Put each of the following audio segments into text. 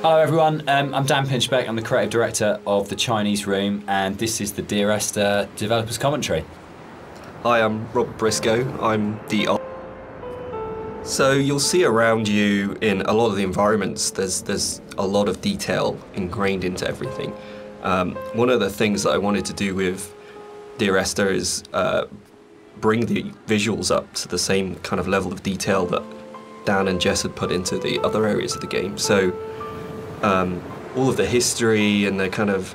Hello everyone, I'm Dan Pinchbeck, I'm the creative director of the Chinese Room, and this is the Dear Esther developers commentary. Hi, I'm Rob Briscoe, I'm the art. So you'll see around you in a lot of the environments, there's a lot of detail ingrained into everything. One of the things that I wanted to do with Dear Esther is bring the visuals up to the same kind of level of detail that Dan and Jess had put into the other areas of the game. So all of the history and the kind of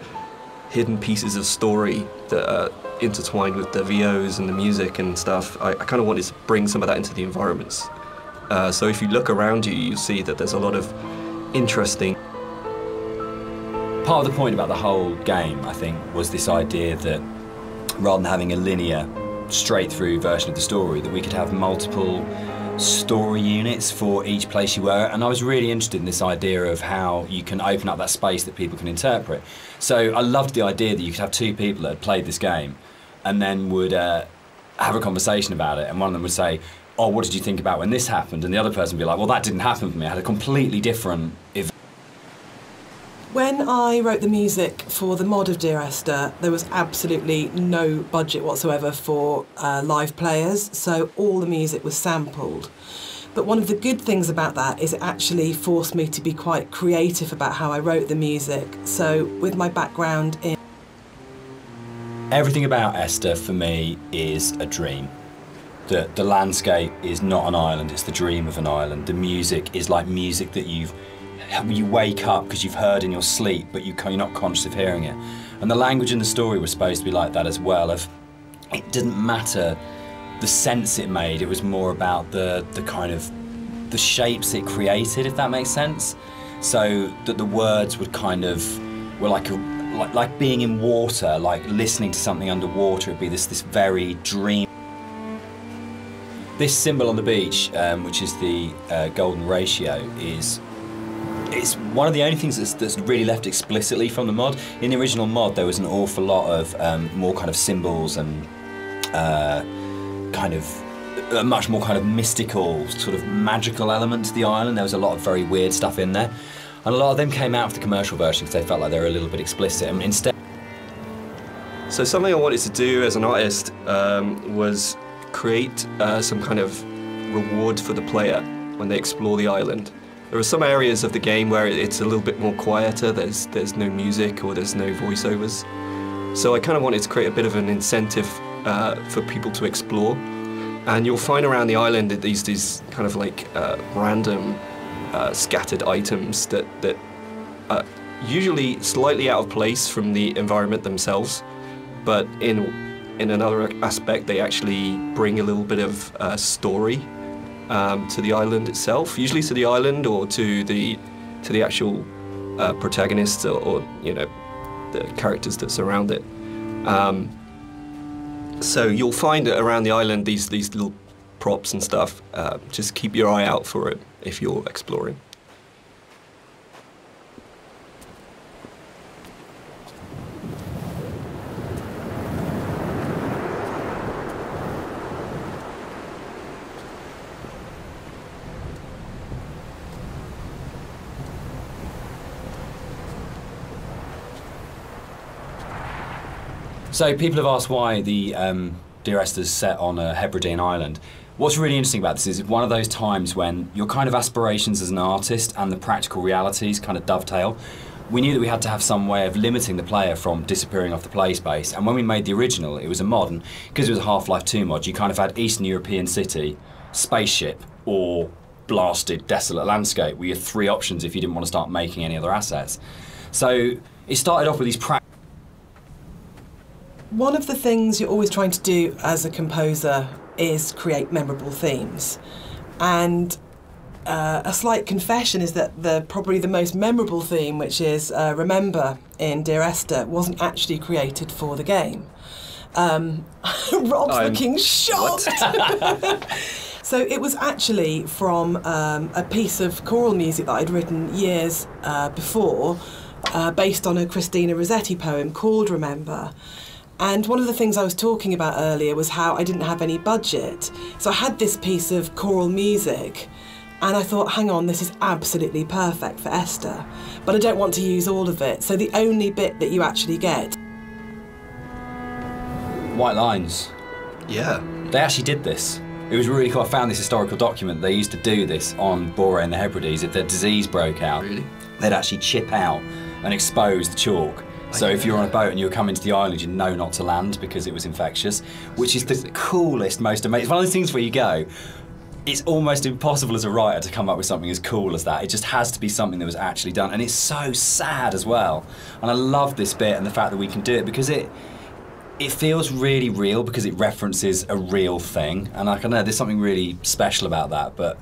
hidden pieces of story that are intertwined with the VOs and the music and stuff, I kind of wanted to bring some of that into the environments. So if you look around you, you see that there's a lot of interesting... Part of the point about the whole game, I think, was this idea that rather than having a linear, straight-through version of the story, that we could have multiple story units for each place you were, and I was really interested in this idea of how you can open up that space that people can interpret. So I loved the idea that you could have two people that had played this game and then would have a conversation about it, and one of them would say, oh, what did you think about when this happened? And the other person would be like, well, that didn't happen for me. I had a completely different event. When I wrote the music for the mod of Dear Esther, there was absolutely no budget whatsoever for live players, so all the music was sampled. But one of the good things about that is it actually forced me to be quite creative about how I wrote the music. So with my background in... Everything about Esther for me is a dream. The landscape is not an island, it's the dream of an island. The music is like music that you wake up because you've heard in your sleep, but you're not conscious of hearing it. And the language in the story was supposed to be like that as well. It didn't matter the sense it made, it was more about the kind of the shapes it created, if that makes sense. So that the words would kind of were like being in water, like listening to something underwater. It'd be this very dream. This symbol on the beach, which is the golden ratio, it's one of the only things that's really left explicitly from the mod. In the original mod, there was an awful lot of more kind of symbols and kind of a much more kind of mystical, sort of magical element to the island. There was a lot of very weird stuff in there. And a lot of them came out of the commercial version because they felt like they were a little bit explicit. And instead... So something I wanted to do as an artist was create some kind of reward for the player when they explore the island. There are some areas of the game where it's a little bit more quieter, there's no music or there's no voiceovers. So I kind of wanted to create a bit of an incentive for people to explore. And you'll find around the island that these kind of like random scattered items that are usually slightly out of place from the environment themselves, but in another aspect they actually bring a little bit of story to the island itself, usually to the island or to the actual protagonists or you know, the characters that surround it. So you'll find that around the island these little props and stuff. Just keep your eye out for it if you're exploring. So people have asked why the Dear Esther's set on a Hebridean island. What's really interesting about this is it's one of those times when your kind of aspirations as an artist and the practical realities kind of dovetail. We knew that we had to have some way of limiting the player from disappearing off the play space, and when we made the original, it was a mod, and because it was a Half-Life 2 mod, you kind of had Eastern European city, spaceship, or blasted, desolate landscape, were your three options if you didn't want to start making any other assets. So it started off with these One of the things you're always trying to do as a composer is create memorable themes. And a slight confession is that probably the most memorable theme, which is Remember in Dear Esther, wasn't actually created for the game. Rob's looking shocked. So it was actually from a piece of choral music that I'd written years before, based on a Christina Rossetti poem called Remember. And one of the things I was talking about earlier was how I didn't have any budget. So I had this piece of choral music, And I thought, hang on, this is absolutely perfect for Esther, but I don't want to use all of it. So the only bit that you actually get. White lines. Yeah. They actually did this. It was really cool. I found this historical document. They used to do this on Boje and the Hebrides. If the disease broke out, Really? they'd actually chip out and expose the chalk. So if you're on a boat and you were coming to the island, you know not to land because it was infectious, which is the coolest, most amazing. It's one of those things where you go, it's almost impossible as a writer to come up with something as cool as that. It just has to be something that was actually done. And it's so sad as well. And I love this bit and the fact that we can do it because it feels really real because it references a real thing. And I don't know, there's something really special about that. But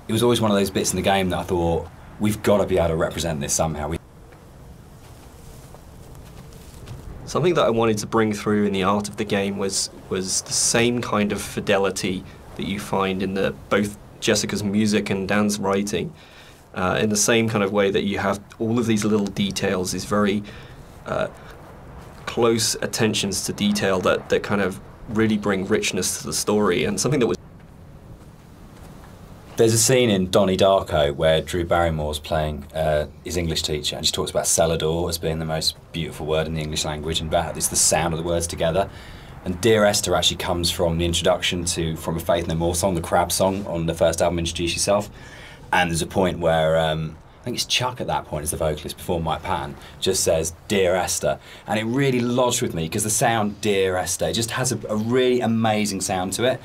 it was always one of those bits in the game that I thought, we've got to be able to represent this somehow. Something that I wanted to bring through in the art of the game was the same kind of fidelity that you find in both Jessica's music and Dan's writing. In the same kind of way that you have all of these little details, these very close attentions to detail that kind of really bring richness to the story, and something that was... There's a scene in Donnie Darko where Drew Barrymore's playing his English teacher, and she talks about cellador as being the most beautiful word in the English language, and about it's the sound of the words together. And Dear Esther actually comes from the introduction to From a Faith No More song, the Crab song on the first album, Introduce Yourself. And there's a point where, I think it's Chuck at that point as the vocalist before Mike Patton, just says, Dear Esther. And it really lodged with me because the sound Dear Esther just has a really amazing sound to it.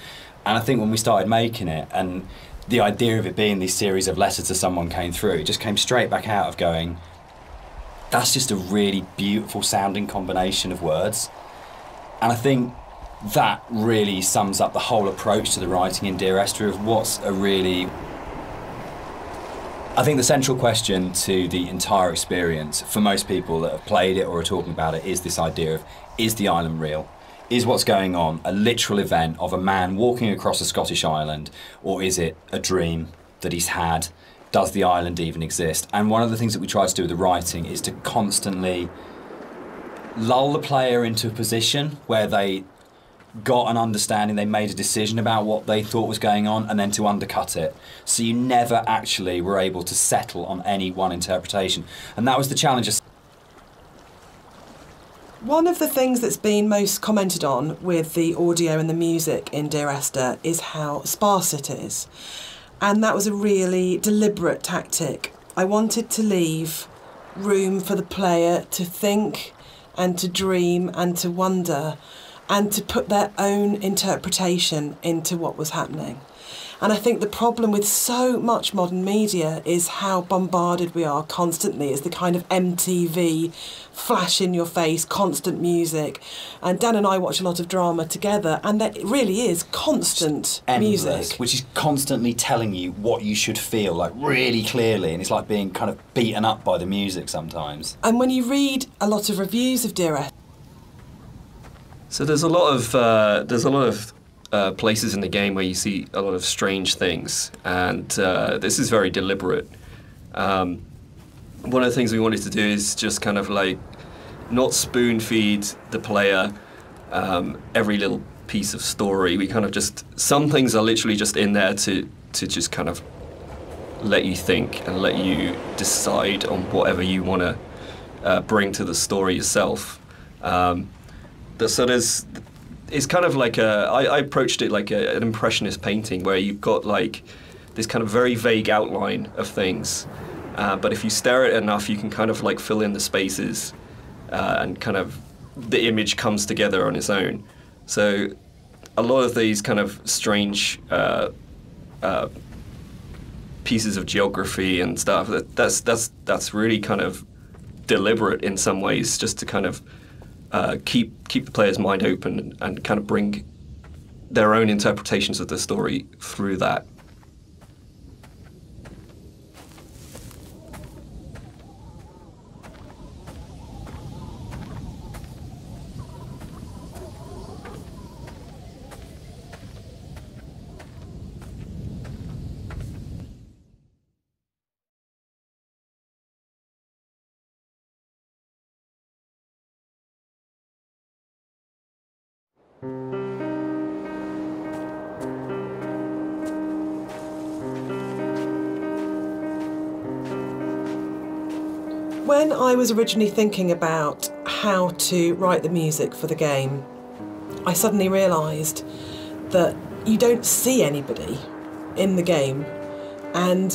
And I think when we started making it, and the idea of it being this series of letters to someone came through, it just came straight back out of going, that's just a really beautiful sounding combination of words. And I think that really sums up the whole approach to the writing in Dear Esther of what's a really... I think the central question to the entire experience for most people that have played it or are talking about it is this idea of, is the island real? Is what's going on a literal event of a man walking across a Scottish island, or is it a dream that he's had? Does the island even exist? And one of the things that we try to do with the writing is to constantly lull the player into a position where they got an understanding, they made a decision about what they thought was going on, and then to undercut it. So you never actually were able to settle on any one interpretation. And that was the challenge. One of the things that's been most commented on with the audio and the music in Dear Esther is how sparse it is. And that was a really deliberate tactic. I wanted to leave room for the player to think and to dream and to wonder and to put their own interpretation into what was happening. And I think the problem with so much modern media is how bombarded we are constantly. It's the kind of MTV, flash in your face, constant music. And Dan and I watch a lot of drama together, and there really is constant Endless, music. which is constantly telling you what you should feel, like really clearly, and it's like being kind of beaten up by the music sometimes. And when you read a lot of reviews of Dear Esther, So there's a lot of places in the game where you see a lot of strange things, and this is very deliberate. One of the things we wanted to do is just kind of like not spoon feed the player every little piece of story. We kind of just, some things are literally just in there to just kind of let you think and let you decide on whatever you want to bring to the story yourself. So it's kind of like I approached it like an impressionist painting where you've got like this kind of very vague outline of things, but if you stare at it enough, you can kind of like fill in the spaces, and kind of the image comes together on its own. So a lot of these kind of strange pieces of geography and stuff, that's really kind of deliberate in some ways, just to kind of keep the player's mind open and kind of bring their own interpretations of the story through that. When I was originally thinking about how to write the music for the game, I suddenly realised that you don't see anybody in the game, and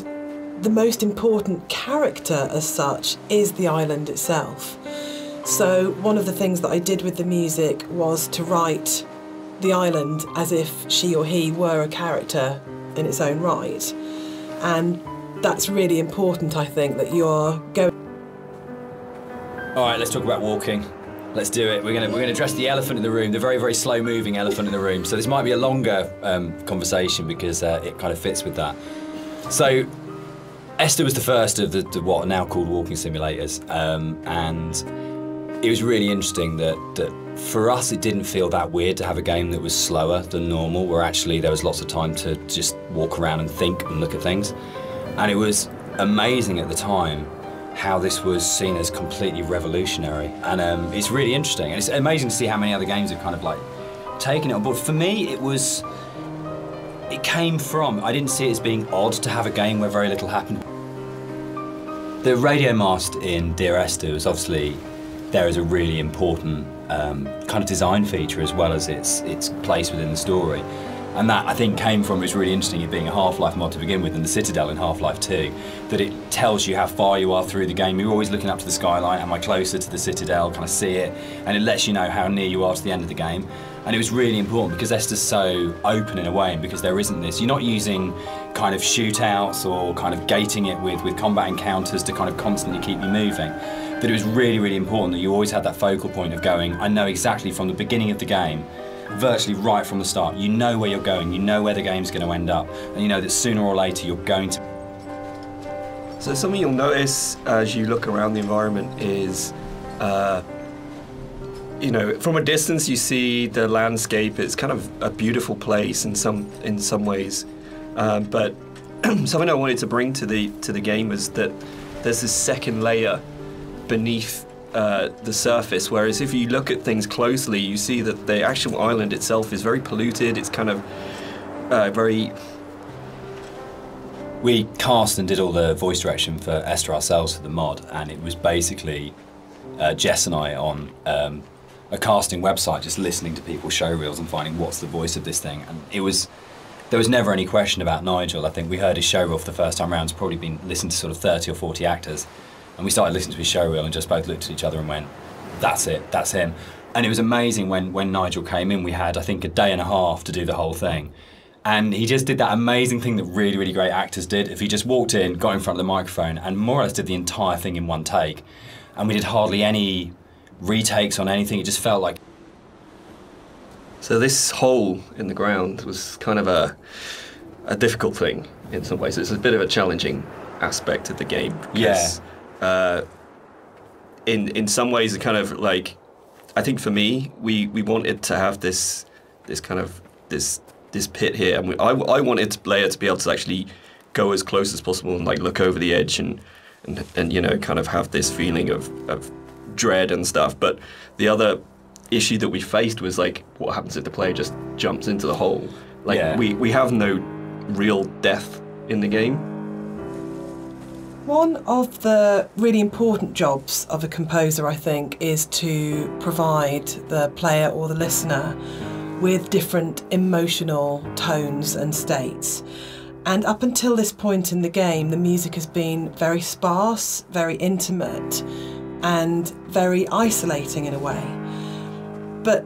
the most important character as such is the island itself. So one of the things that I did with the music was to write the island as if she or he were a character in its own right. And that's really important, I think, that you're going... All right, let's talk about walking. Let's do it. We're gonna address the elephant in the room, the very, very slow-moving elephant in the room. So this might be a longer conversation because it kind of fits with that. So Esther was the first of the what are now called walking simulators, and it was really interesting that for us it didn't feel that weird to have a game that was slower than normal, where actually there was lots of time to just walk around and think and look at things. And it was amazing at the time how this was seen as completely revolutionary, and it's really interesting, and it's amazing to see how many other games have kind of like taken it on board. For me, it came from, I didn't see it as being odd to have a game where very little happened. The radio mast in Dear Esther was obviously there as a really important kind of design feature, as well as its place within the story. And that, I think, came from, it was really interesting, it being a Half-Life mod to begin with, and the Citadel in Half-Life 2, that it tells you how far you are through the game. You're always looking up to the skyline, am I closer to the Citadel, can I see it? And it lets you know how near you are to the end of the game. And it was really important because Esther's so open in a way, and because there isn't this, you're not using kind of shootouts or kind of gating it with combat encounters to kind of constantly keep you moving. That it was really, really important that you always had that focal point of going, I know exactly from the beginning of the game, virtually right from the start, you know where you're going, you know where the game's going to end up, and you know that sooner or later you're going to... So something you'll notice as you look around the environment is, you know, from a distance you see the landscape. It's kind of a beautiful place in some ways, but something I wanted to bring to the game was that there's this second layer beneath the surface, whereas if you look at things closely, you see that the actual island itself is very polluted. It's kind of very... We cast and did all the voice direction for Esther ourselves for the mod, and it was basically Jess and I on a casting website just listening to people's show reels and finding what's the voice of this thing. And there was never any question about Nigel. I think we heard his show reel for the first time round. It's probably been listened to sort of 30 or 40 actors. And we started listening to his show reel and just both looked at each other and went, that's it, that's him. And it was amazing when Nigel came in. We had, I think, a day and a half to do the whole thing. And he just did that amazing thing that really, really great actors did. If he just walked in, got in front of the microphone, and more or less did the entire thing in one take. And we did hardly any retakes on anything. It just felt like... So this hole in the ground was kind of a difficult thing in some ways. It's a bit of a challenging aspect of the game. Because, in some ways, it kind of like, I think for me, we wanted to have this kind of this pit here, and I wanted the player to be able to actually go as close as possible and like look over the edge and you know, kind of have this feeling of dread and stuff. But the other issue that we faced was like, what happens if the player just jumps into the hole? Like we have no real death in the game. One of the really important jobs of a composer, I think, is to provide the player or the listener with different emotional tones and states. And up until this point in the game, the music has been very sparse, very intimate, and very isolating in a way. But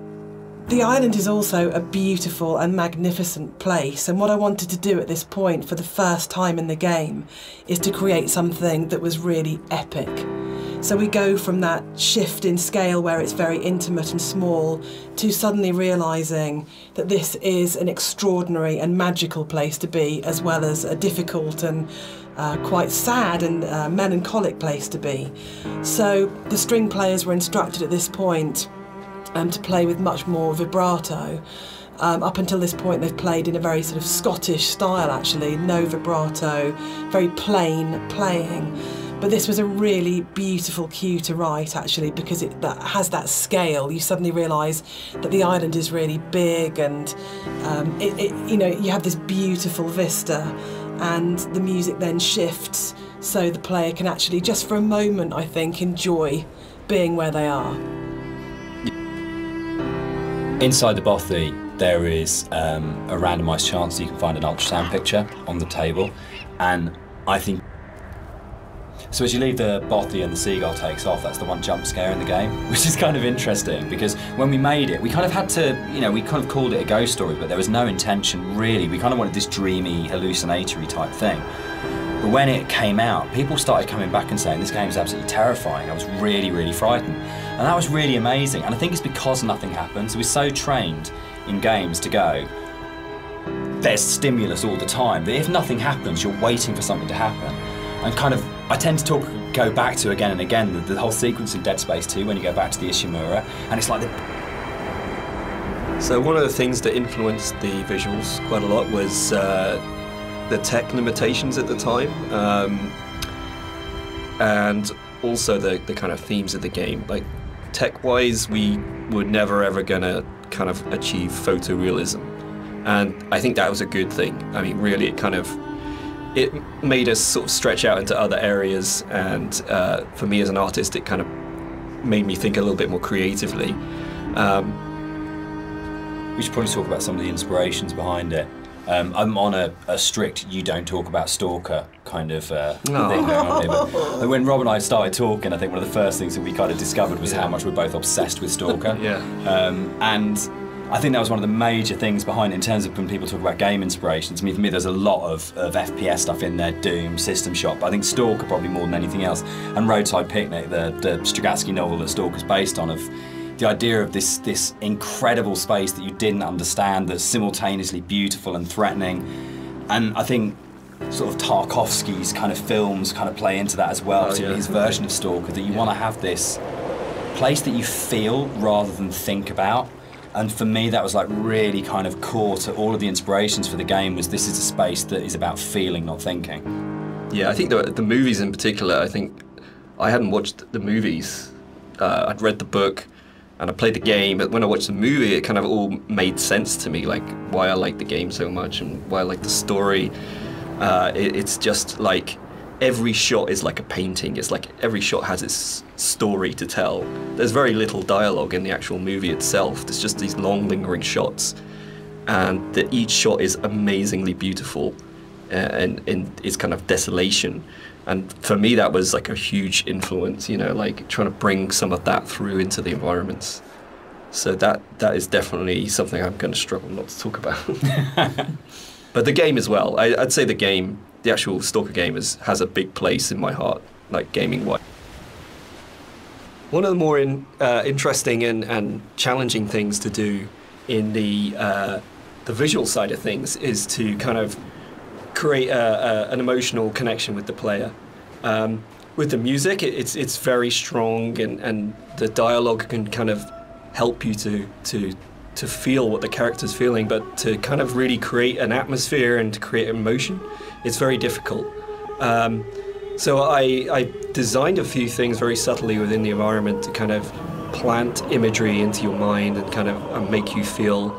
the island is also a beautiful and magnificent place, and what I wanted to do at this point for the first time in the game is to create something that was really epic. So we go from that shift in scale where it's very intimate and small to suddenly realising that this is an extraordinary and magical place to be, as well as a difficult and quite sad and melancholic place to be. So the string players were instructed at this point to play with much more vibrato. Up until this point they've played in a very sort of Scottish style actually, no vibrato, very plain playing. But this was a really beautiful cue to write actually, because it has that scale. You suddenly realise that the island is really big, and you know, you have this beautiful vista, and the music then shifts so the player can actually, just for a moment, I think, enjoy being where they are. Inside the bothy, there is a randomised chance that you can find an ultrasound picture on the table, and I think so as you leave the bothy and the seagull takes off, that's the one jump scare in the game, which is kind of interesting because when we made it, we kind of had to, you know, we kind of called it a ghost story, but there was no intention really. We kind of wanted this dreamy, hallucinatory type thing. But when it came out, people started coming back and saying, this game is absolutely terrifying. I was really, really frightened. And that was really amazing. And I think it's because nothing happens. We're so trained in games to go, there's stimulus all the time, that if nothing happens, you're waiting for something to happen. And kind of, I tend to go back to again and again the whole sequence in Dead Space 2 when you go back to the Ishimura, and it's like So one of the things that influenced the visuals quite a lot was the tech limitations at the time, and also the kind of themes of the game. Like, tech-wise, we were never ever gonna kind of achieve photorealism, and I think that was a good thing. I mean, really, it made us sort of stretch out into other areas, and for me as an artist, it kind of made me think a little bit more creatively. We should probably talk about some of the inspirations behind it. I'm on a strict you don't talk about Stalker kind of thing going on here. But when Rob and I started talking, I think one of the first things that we kind of discovered was how much we're both obsessed with Stalker. And I think that was one of the major things behind it in terms of when people talk about game inspirations. I mean, for me, there's a lot of FPS stuff in there, Doom, System Shock, but I think Stalker probably more than anything else. And Roadside Picnic, the Strugatsky novel that Stalker's based on, of the idea of this incredible space that you didn't understand, that's simultaneously beautiful and threatening. And I think sort of Tarkovsky's kind of films kind of play into that as well, particularly his version of Stalker, that you want to have this place that you feel rather than think about. And for me, that was like really kind of core to all of the inspirations for the game, was this is a space that is about feeling, not thinking. Yeah, I think the movies in particular, I think I hadn't watched the movies. I'd read the book and I played the game, but when I watched the movie, it kind of all made sense to me, like why I like the game so much and why I like the story. It's just like every shot is like a painting. It's like every shot has its story to tell. There's very little dialogue in the actual movie itself. There's just these long lingering shots, and each shot is amazingly beautiful and in its kind of desolation. And for me, that was like a huge influence, you know, like trying to bring some of that through into the environments. So that is definitely something I'm going to struggle not to talk about. But the game as well. I'd say the actual Stalker game has a big place in my heart, like gaming-wise. One of the more interesting and challenging things to do in the visual side of things is to kind of create an emotional connection with the player. With the music, it's very strong, and the dialogue can kind of help you to feel what the character's feeling, but to kind of really create an atmosphere and to create emotion, it's very difficult. So I designed a few things very subtly within the environment to kind of plant imagery into your mind and kind of make you feel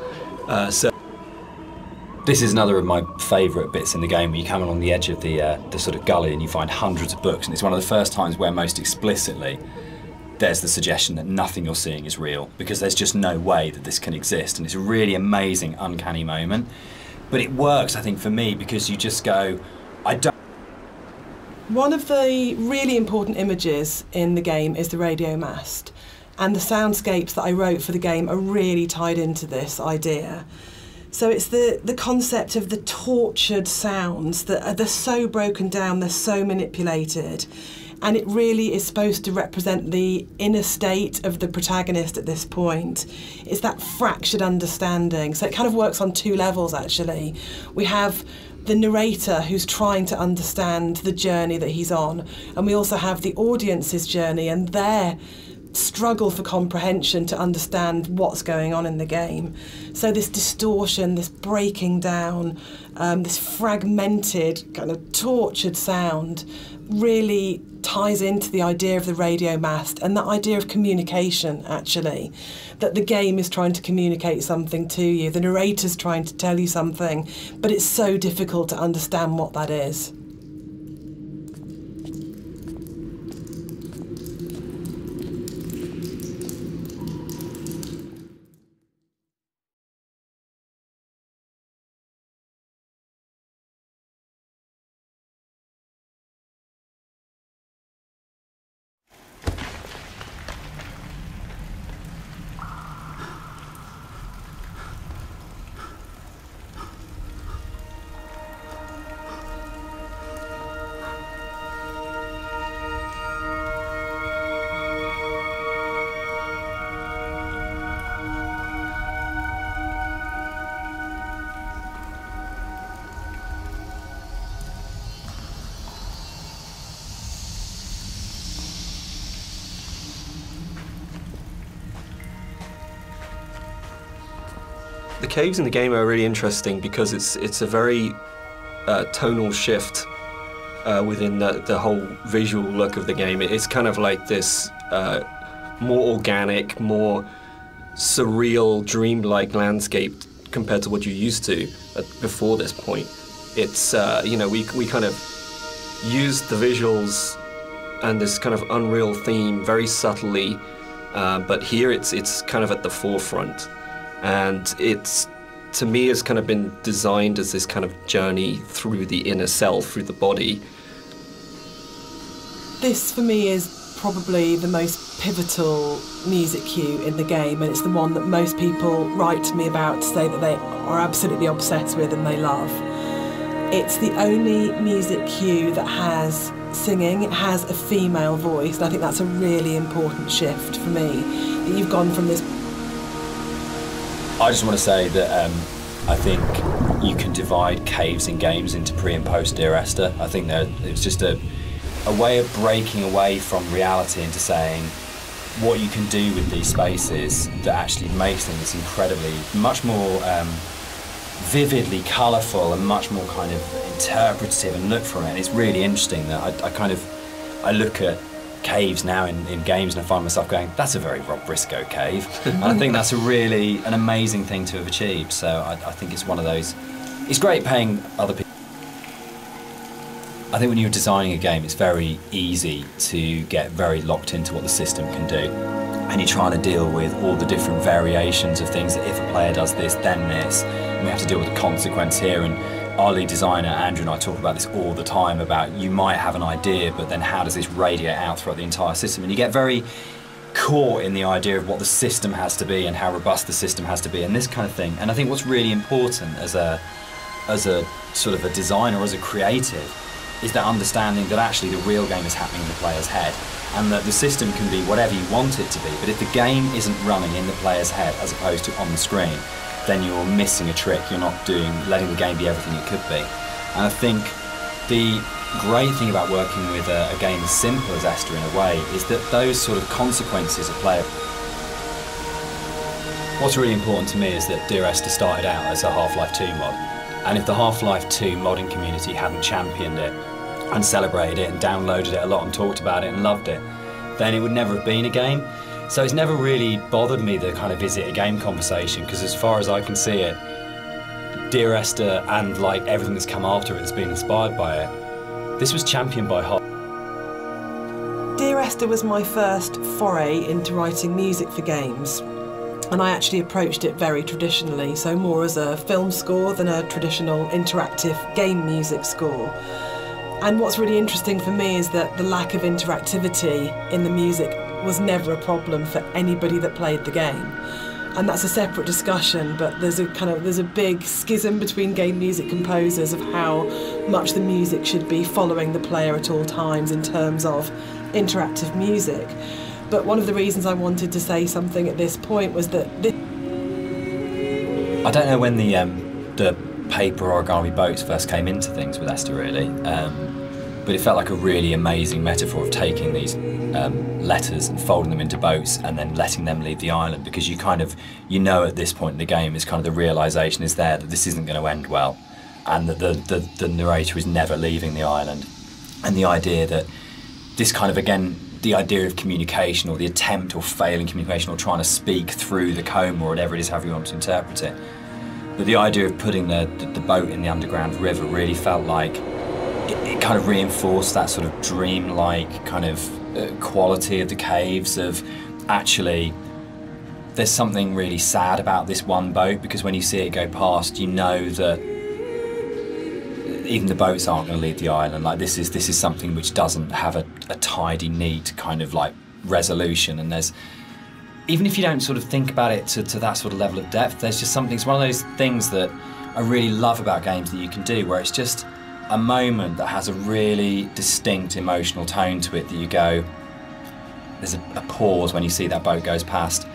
This is another of my favourite bits in the game, where you come along the edge of the sort of gully and you find hundreds of books, and it's one of the first times where most explicitly there's the suggestion that nothing you're seeing is real, because there's just no way that this can exist, and it's a really amazing, uncanny moment. But it works, I think, for me, because you just go, I don't... One of the really important images in the game is the radio mast, and the soundscapes that I wrote for the game are really tied into this idea. So it's the concept of the tortured sounds that they're so broken down, they're so manipulated, and it really is supposed to represent the inner state of the protagonist at this point. It's that fractured understanding. So it kind of works on two levels, actually. We have the narrator who's trying to understand the journey that he's on, and we also have the audience's journey and their struggle for comprehension to understand what's going on in the game. So this distortion, this breaking down, this fragmented, kind of tortured sound really ties into the idea of the radio mast and that idea of communication, actually, that the game is trying to communicate something to you, the narrator's trying to tell you something, but it's so difficult to understand what that is. The caves in the game are really interesting because it's a very tonal shift within the whole visual look of the game. It's kind of like this more organic, more surreal, dreamlike landscape compared to what you're used to before this point. It's you know, we kind of used the visuals and this kind of unreal theme very subtly, but here it's kind of at the forefront, and it's, to me, has kind of been designed as this kind of journey through the inner self, through the body. This for me is probably the most pivotal music cue in the game, and it's the one that most people write to me about to say that they are absolutely obsessed with and they love. It's the only music cue that has singing. It has a female voice, and I think that's a really important shift for me, that you've gone from this. I just want to say that I think you can divide caves in games into pre and post Dear Esther. I think that it's just a way of breaking away from reality into saying what you can do with these spaces that actually makes things incredibly, much more vividly colourful and much more kind of interpretative and look from it. And it's really interesting that I look at caves now in games and I find myself going, that's a very Rob Briscoe cave. And I think that's an amazing thing to have achieved. So I think it's one of those, it's great paying other people. I think when you're designing a game, it's very easy to get very locked into what the system can do. And you're trying to deal with all the different variations of things, that if a player does this, then this, and we have to deal with the consequence here. And our lead designer, Andrew, and I talk about this all the time, about you might have an idea, but then how does this radiate out throughout the entire system? And you get very caught in the idea of what the system has to be and how robust the system has to be and this kind of thing. And I think what's really important as a sort of a designer or as a creative is that understanding that actually the real game is happening in the player's head, and that the system can be whatever you want it to be, but if the game isn't running in the player's head as opposed to on the screen, then you're missing a trick. You're not letting the game be everything it could be. And I think the great thing about working with a game as simple as Esther in a way is that those sort of consequences of player. What's really important to me is that Dear Esther started out as a Half-Life 2 mod, and if the Half-Life 2 modding community hadn't championed it and celebrated it and downloaded it a lot and talked about it and loved it, then it would never have been a game. So it's never really bothered me, the kind of is it a game conversation, because as far as I can see it, Dear Esther and like everything that's come after it has been inspired by it. This was championed by Hot. Dear Esther was my first foray into writing music for games, and I actually approached it very traditionally, so more as a film score than a traditional interactive game music score. And what's really interesting for me is that the lack of interactivity in the music was never a problem for anybody that played the game. And that's a separate discussion, but there's a big schism between game music composers of how much the music should be following the player at all times in terms of interactive music. But one of the reasons I wanted to say something at this point was that I don't know when the paper origami boats first came into things with Esther, really, but it felt like a really amazing metaphor of taking these letters and folding them into boats and then letting them leave the island, because you know at this point in the game is kind of the realisation is there that this isn't going to end well, and that the narrator is never leaving the island. And the idea that this kind of, again, the idea of communication, or the attempt or failing communication, or trying to speak through the coma or whatever it is, however you want to interpret it. But the idea of putting the boat in the underground river really felt like it kind of reinforced that sort of dream-like kind of quality of the caves, of actually there's something really sad about this one boat, because when you see it go past, you know that even the boats aren't going to leave the island. Like this is something which doesn't have a tidy, neat kind of like resolution, and there's, even if you don't sort of think about it to that sort of level of depth, there's just something, it's one of those things that I really love about games that you can do, where it's just a moment that has a really distinct emotional tone to it, that you go, there's a pause when you see that boat goes past,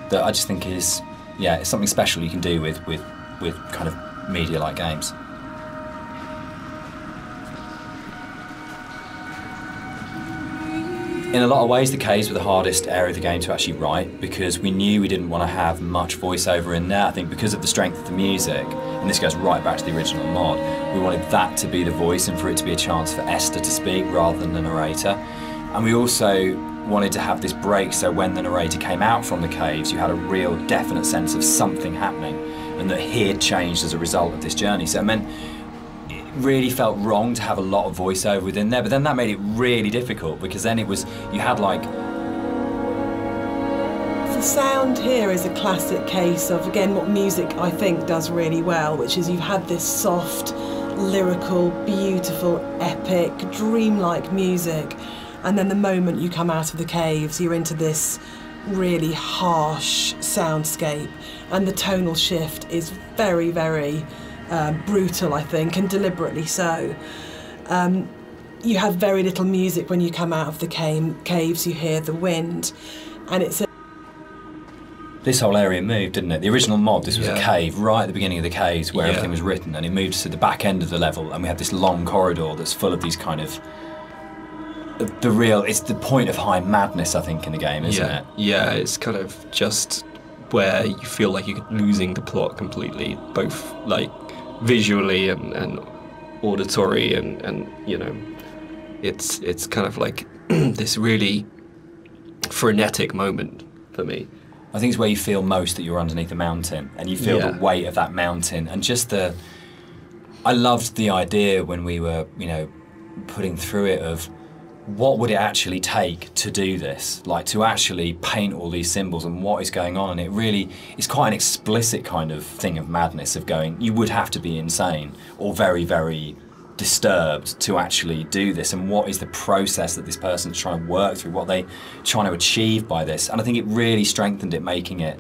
that I just think is, yeah, it's something special you can do with kind of media like games. In a lot of ways, the caves were the hardest area of the game to actually write because we knew we didn't want to have much voiceover in there. I think because of the strength of the music, and this goes right back to the original mod, we wanted that to be the voice and for it to be a chance for Esther to speak rather than the narrator. And we also wanted to have this break so when the narrator came out from the caves, you had a real definite sense of something happening and that he had changed as a result of this journey. So it meant it really felt wrong to have a lot of voiceover within there, but then that made it really difficult because then it was, you had like... The sound here is a classic case of, again, what music I think does really well, which is you've had this soft, lyrical, beautiful, epic, dreamlike music, and then the moment you come out of the caves, you're into this really harsh soundscape, and the tonal shift is very, very brutal, I think, and deliberately so. You have very little music when you come out of the caves. You hear the wind, and it's a... This whole area moved, didn't it? The original mod, this was a cave right at the beginning of the caves where everything was written, and it moved to the back end of the level, and we have this long corridor that's full of these kind of... it's the point of high madness, I think, in the game, isn't it? Yeah, it's kind of just where you feel like you're losing the plot completely, both like visually and auditory, and you know, it's kind of like this really frenetic moment for me. I think it's where you feel most that you're underneath a mountain, and you feel the weight of that mountain, and just the... I loved the idea when we were, you know, putting through it of what would it actually take to do this, like to actually paint all these symbols and what is going on, and it really is quite an explicit kind of thing of madness of going, you would have to be insane or very, very disturbed to actually do this, and what is the process that this person's trying to work through, what they're trying to achieve by this. And I think it really strengthened it, making it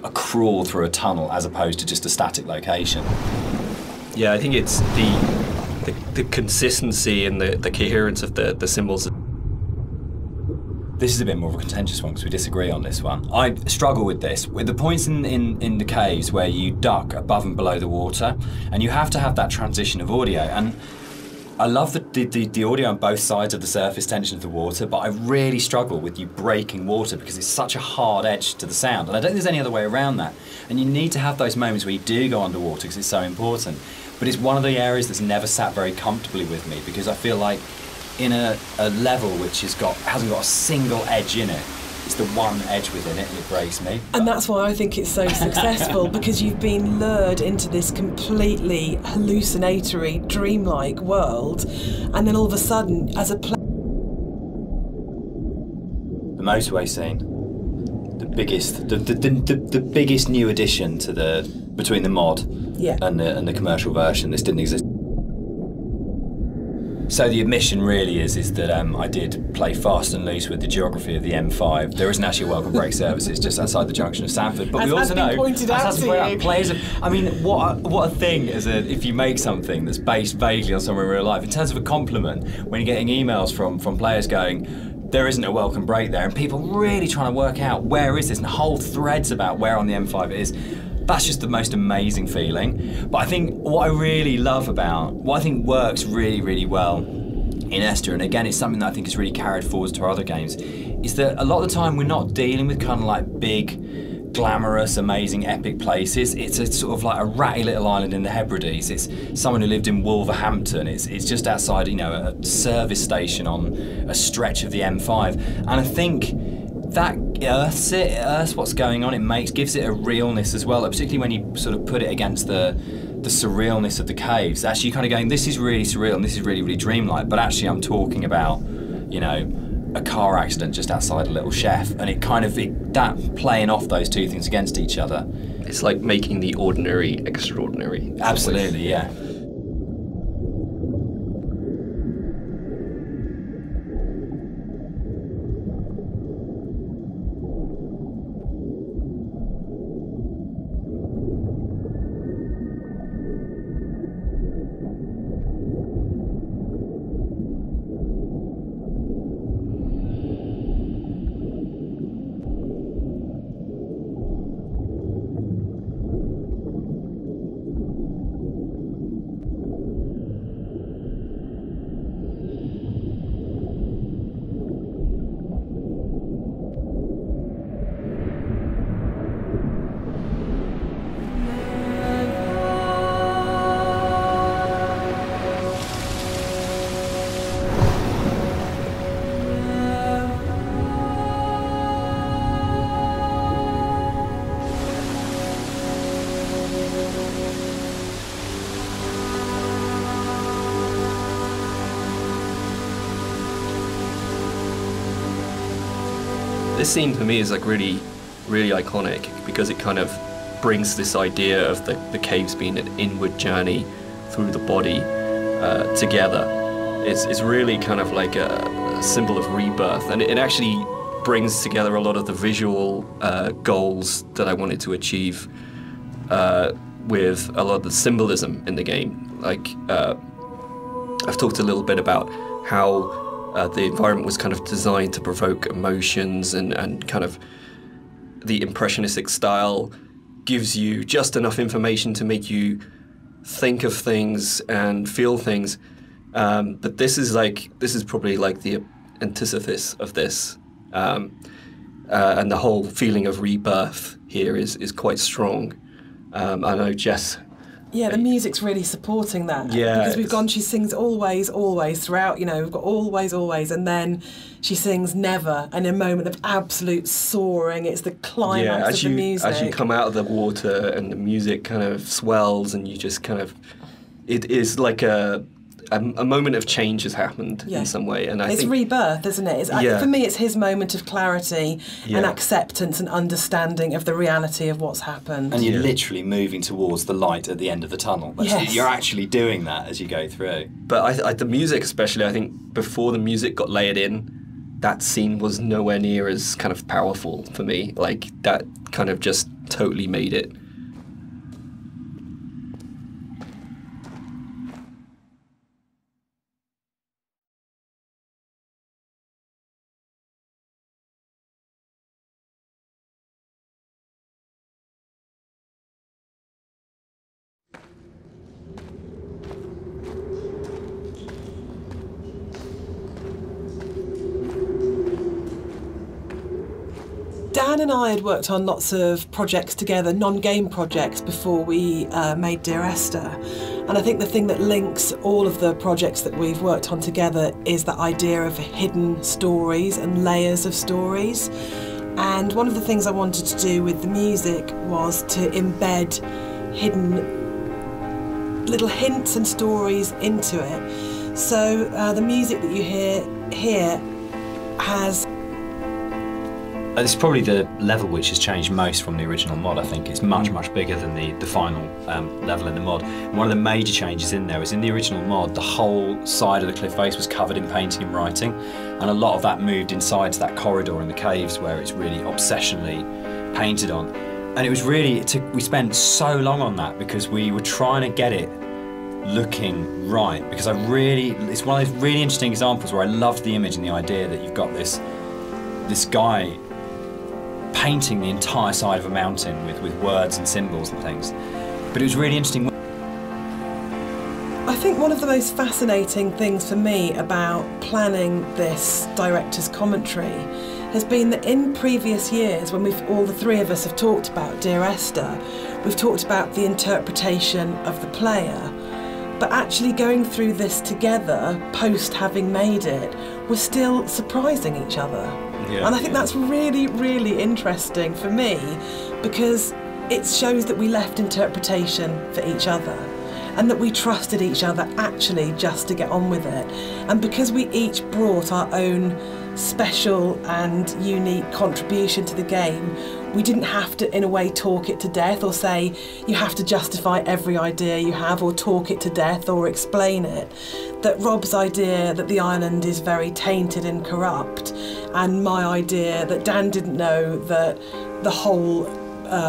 a crawl through a tunnel as opposed to just a static location. Yeah, I think it's the consistency and the coherence of the symbols. This is a bit more of a contentious one because we disagree on this one. I struggle with this, with the points in the caves where you duck above and below the water, and you have to have that transition of audio. And I love the audio on both sides of the surface tension of the water, but I really struggle with you breaking water because it's such a hard edge to the sound, and I don't think there's any other way around that. And you need to have those moments where you do go underwater because it's so important. But it's one of the areas that's never sat very comfortably with me because I feel like in a level which hasn't got a single edge in it, it's the one edge within it and it breaks me. And that's why I think it's so successful, because you've been lured into this completely hallucinatory, dreamlike world, and then all of a sudden, as a player... The motorway scene, the biggest new addition to between the mod and the commercial version. This didn't exist. So the admission really is that I did play fast and loose with the geography of the M5. There isn't actually a welcome break service. It's just outside the junction of Sanford. But as we also know, pointed out to you. Players. I mean, what a thing if you make something that's based vaguely on somewhere in real life. In terms of a compliment, when you're getting emails from players going, there isn't a welcome break there, and people really trying to work out where is this, and whole threads about where on the M5 it is. That's just the most amazing feeling. But I think what I really love about, what I think works really, really well in Esther, and again it's something that I think is really carried forward to our other games, is that a lot of the time we're not dealing with kind of like big, glamorous, amazing, epic places. It's a sort of like a ratty little island in the Hebrides. It's someone who lived in Wolverhampton. It's just outside, you know, a service station on a stretch of the M5. And I think that earths what's going on. Gives it a realness as well, particularly when you sort of put it against the surrealness of the caves. Actually, you're kind of going, this is really surreal and this is really, really dreamlike, but actually I'm talking about, you know, a car accident just outside a little chef, and that playing off those two things against each other. It's like making the ordinary extraordinary. Absolutely, yeah. this scene for me is like really, really iconic because it kind of brings this idea of the caves being an inward journey through the body together. It's really kind of like a symbol of rebirth, and it actually brings together a lot of the visual goals that I wanted to achieve with a lot of the symbolism in the game. Like, I've talked a little bit about how the environment was kind of designed to provoke emotions, and kind of the impressionistic style gives you just enough information to make you think of things and feel things. But this is probably like the antithesis of this. And the whole feeling of rebirth here is quite strong. I know Jess. Yeah, the music's really supporting that. Yeah, because we've gone, she sings always, always throughout, we've got always, always, and then she sings never, and a moment of absolute soaring. It's the climax of the music. As you come out of the water and the music kind of swells, and you just kind of, it is like a moment of change has happened in some way, and it's rebirth, isn't it? For me, it's his moment of clarity and acceptance and understanding of the reality of what's happened. And you're literally moving towards the light at the end of the tunnel. You're actually doing that as you go through. But the music, especially, I think before the music got layered in, that scene was nowhere near as kind of powerful for me. Like, that kind of just totally made it. Dan and I had worked on lots of projects together, non-game projects, before we made Dear Esther. And I think the thing that links all of the projects that we've worked on together is that idea of hidden stories and layers of stories. And one of the things I wanted to do with the music was to embed hidden little hints and stories into it. So the music that you hear here has... It's probably the level which has changed most from the original mod. I think it's much, much bigger than the final level in the mod. And one of the major changes in there is in the original mod, the whole side of the cliff face was covered in painting and writing, and a lot of that moved inside to that corridor in the caves where it's really obsessionally painted on. And it was really, we spent so long on that because we were trying to get it looking right, because it's one of those really interesting examples where I loved the image and the idea that you've got this guy painting the entire side of a mountain with words and symbols and things. But it was really interesting. I think one of the most fascinating things for me about planning this director's commentary has been that in previous years, when all the three of us have talked about Dear Esther, we've talked about the interpretation of the player. But actually going through this together, post having made it, we're still surprising each other. And I think that's really, really interesting for me, because it shows that we left interpretation for each other and that we trusted each other actually just to get on with it. And because we each brought our own special and unique contribution to the game, we didn't have to, in a way, talk it to death or say you have to justify every idea you have or talk it to death or explain it. That Rob's idea that the island is very tainted and corrupt, and my idea that Dan didn't know that the whole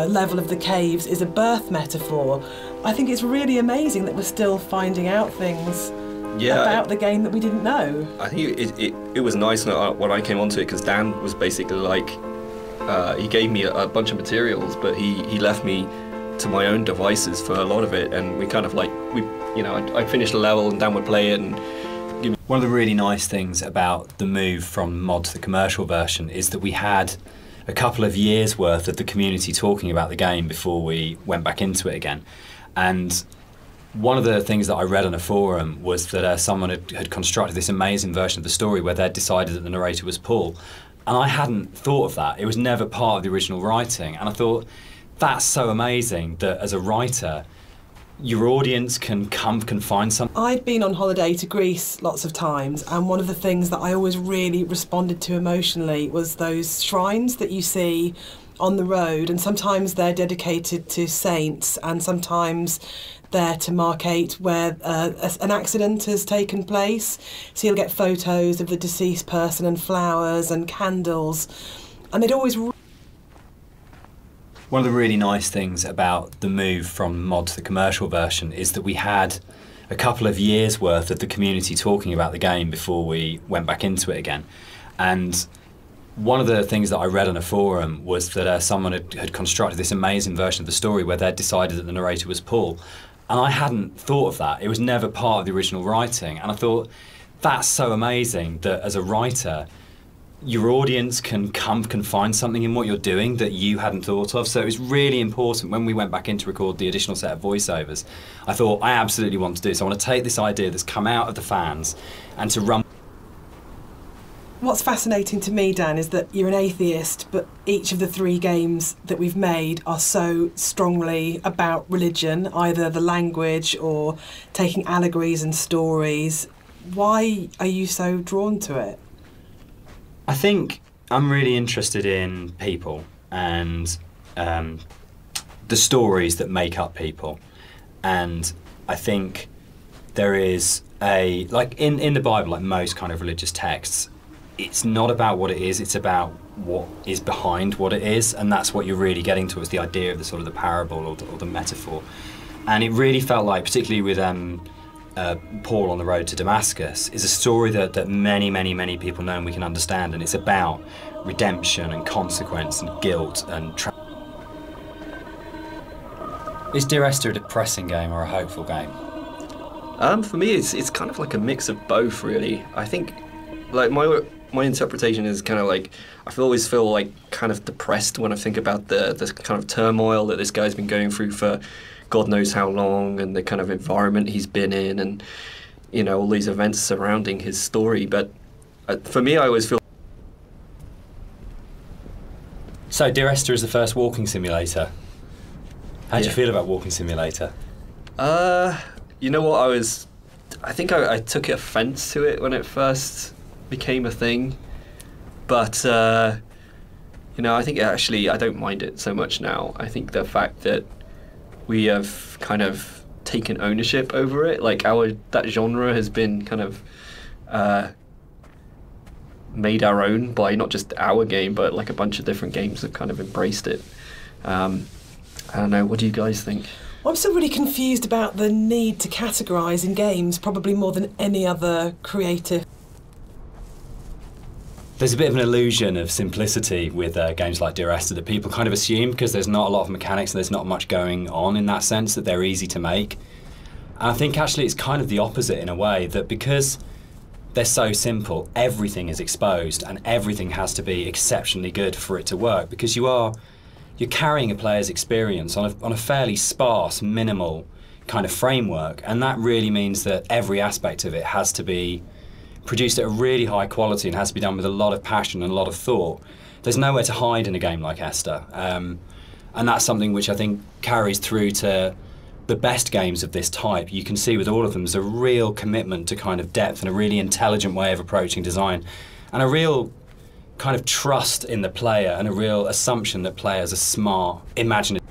level of the caves is a birth metaphor. I think it's really amazing that we're still finding out things about the game that we didn't know. I think it was nice when I came onto it, because Dan was basically like, he gave me a bunch of materials, but he left me to my own devices for a lot of it, and we kind of like, I finished a level and Dan would play it and give me... One of the really nice things about the move from mod to the commercial version is that we had a couple of years worth of the community talking about the game before we went back into it again. And one of the things that I read on a forum was that someone had constructed this amazing version of the story where they'd decided that the narrator was Paul. And I hadn't thought of that. It was never part of the original writing. And I thought, that's so amazing that as a writer, your audience can find something. I'd been on holiday to Greece lots of times, and one of the things that I always really responded to emotionally was those shrines that you see on the road, and sometimes they're dedicated to saints, and sometimes they're to markate where an accident has taken place. So you'll get photos of the deceased person and flowers and candles, and they'd always... One of the really nice things about the move from mod to the commercial version is that we had a couple of years worth of the community talking about the game before we went back into it again. And one of the things that I read on a forum was that someone had constructed this amazing version of the story where they'd decided that the narrator was Paul. And I hadn't thought of that. It was never part of the original writing. And I thought, that's so amazing that as a writer, your audience can find something in what you're doing that you hadn't thought of. So it was really important when we went back in to record the additional set of voiceovers. I thought, I absolutely want to do this. I want to take this idea that's come out of the fans and to run. What's fascinating to me, Dan, is that you're an atheist, but each of the 3 games that we've made are so strongly about religion, either the language or taking allegories and stories. Why are you so drawn to it? I think I'm really interested in people and the stories that make up people. And I think there is like in the Bible, like most kind of religious texts, it's not about what it is, it's about what is behind what it is, and that's what you're really getting to, is the idea of the sort of the parable or the metaphor. And it really felt like, particularly with Paul on the road to Damascus, is a story that many people know and we can understand, and it's about redemption and consequence and guilt and Is Dear Esther a depressing game or a hopeful game? For me, it's kind of like a mix of both, really. I think, like, my interpretation is kind of like, always feel like kind of depressed when I think about the kind of turmoil that this guy's been going through for God knows how long, and the kind of environment he's been in, and, you know, all these events surrounding his story. But for me, I always feel... So, Dear Esther is the first walking simulator. How do you feel about Walking Simulator? You know what, I think I took offence to it when it first became a thing, but you know, I think actually I don't mind it so much now. I think the fact that we have kind of taken ownership over it, like that genre has been kind of made our own by not just our game, but like a bunch of different games have kind of embraced it. I don't know, what do you guys think? I'm still really confused about the need to categorise in games, probably more than any other creative. There's a bit of an illusion of simplicity with games like Dear Esther that people kind of assume, because there's not a lot of mechanics and there's not much going on in that sense, that they're easy to make. And I think actually it's kind of the opposite in a way, that because they're so simple, everything is exposed and everything has to be exceptionally good for it to work, because you're carrying a player's experience on a fairly sparse, minimal kind of framework, and that really means that every aspect of it has to be produced at a really high quality and has to be done with a lot of passion and a lot of thought. There's nowhere to hide in a game like Esther, and that's something which I think carries through to the best games of this type. You can see with all of them there's a real commitment to kind of depth and a really intelligent way of approaching design, and a real kind of trust in the player and a real assumption that players are smart, imaginative.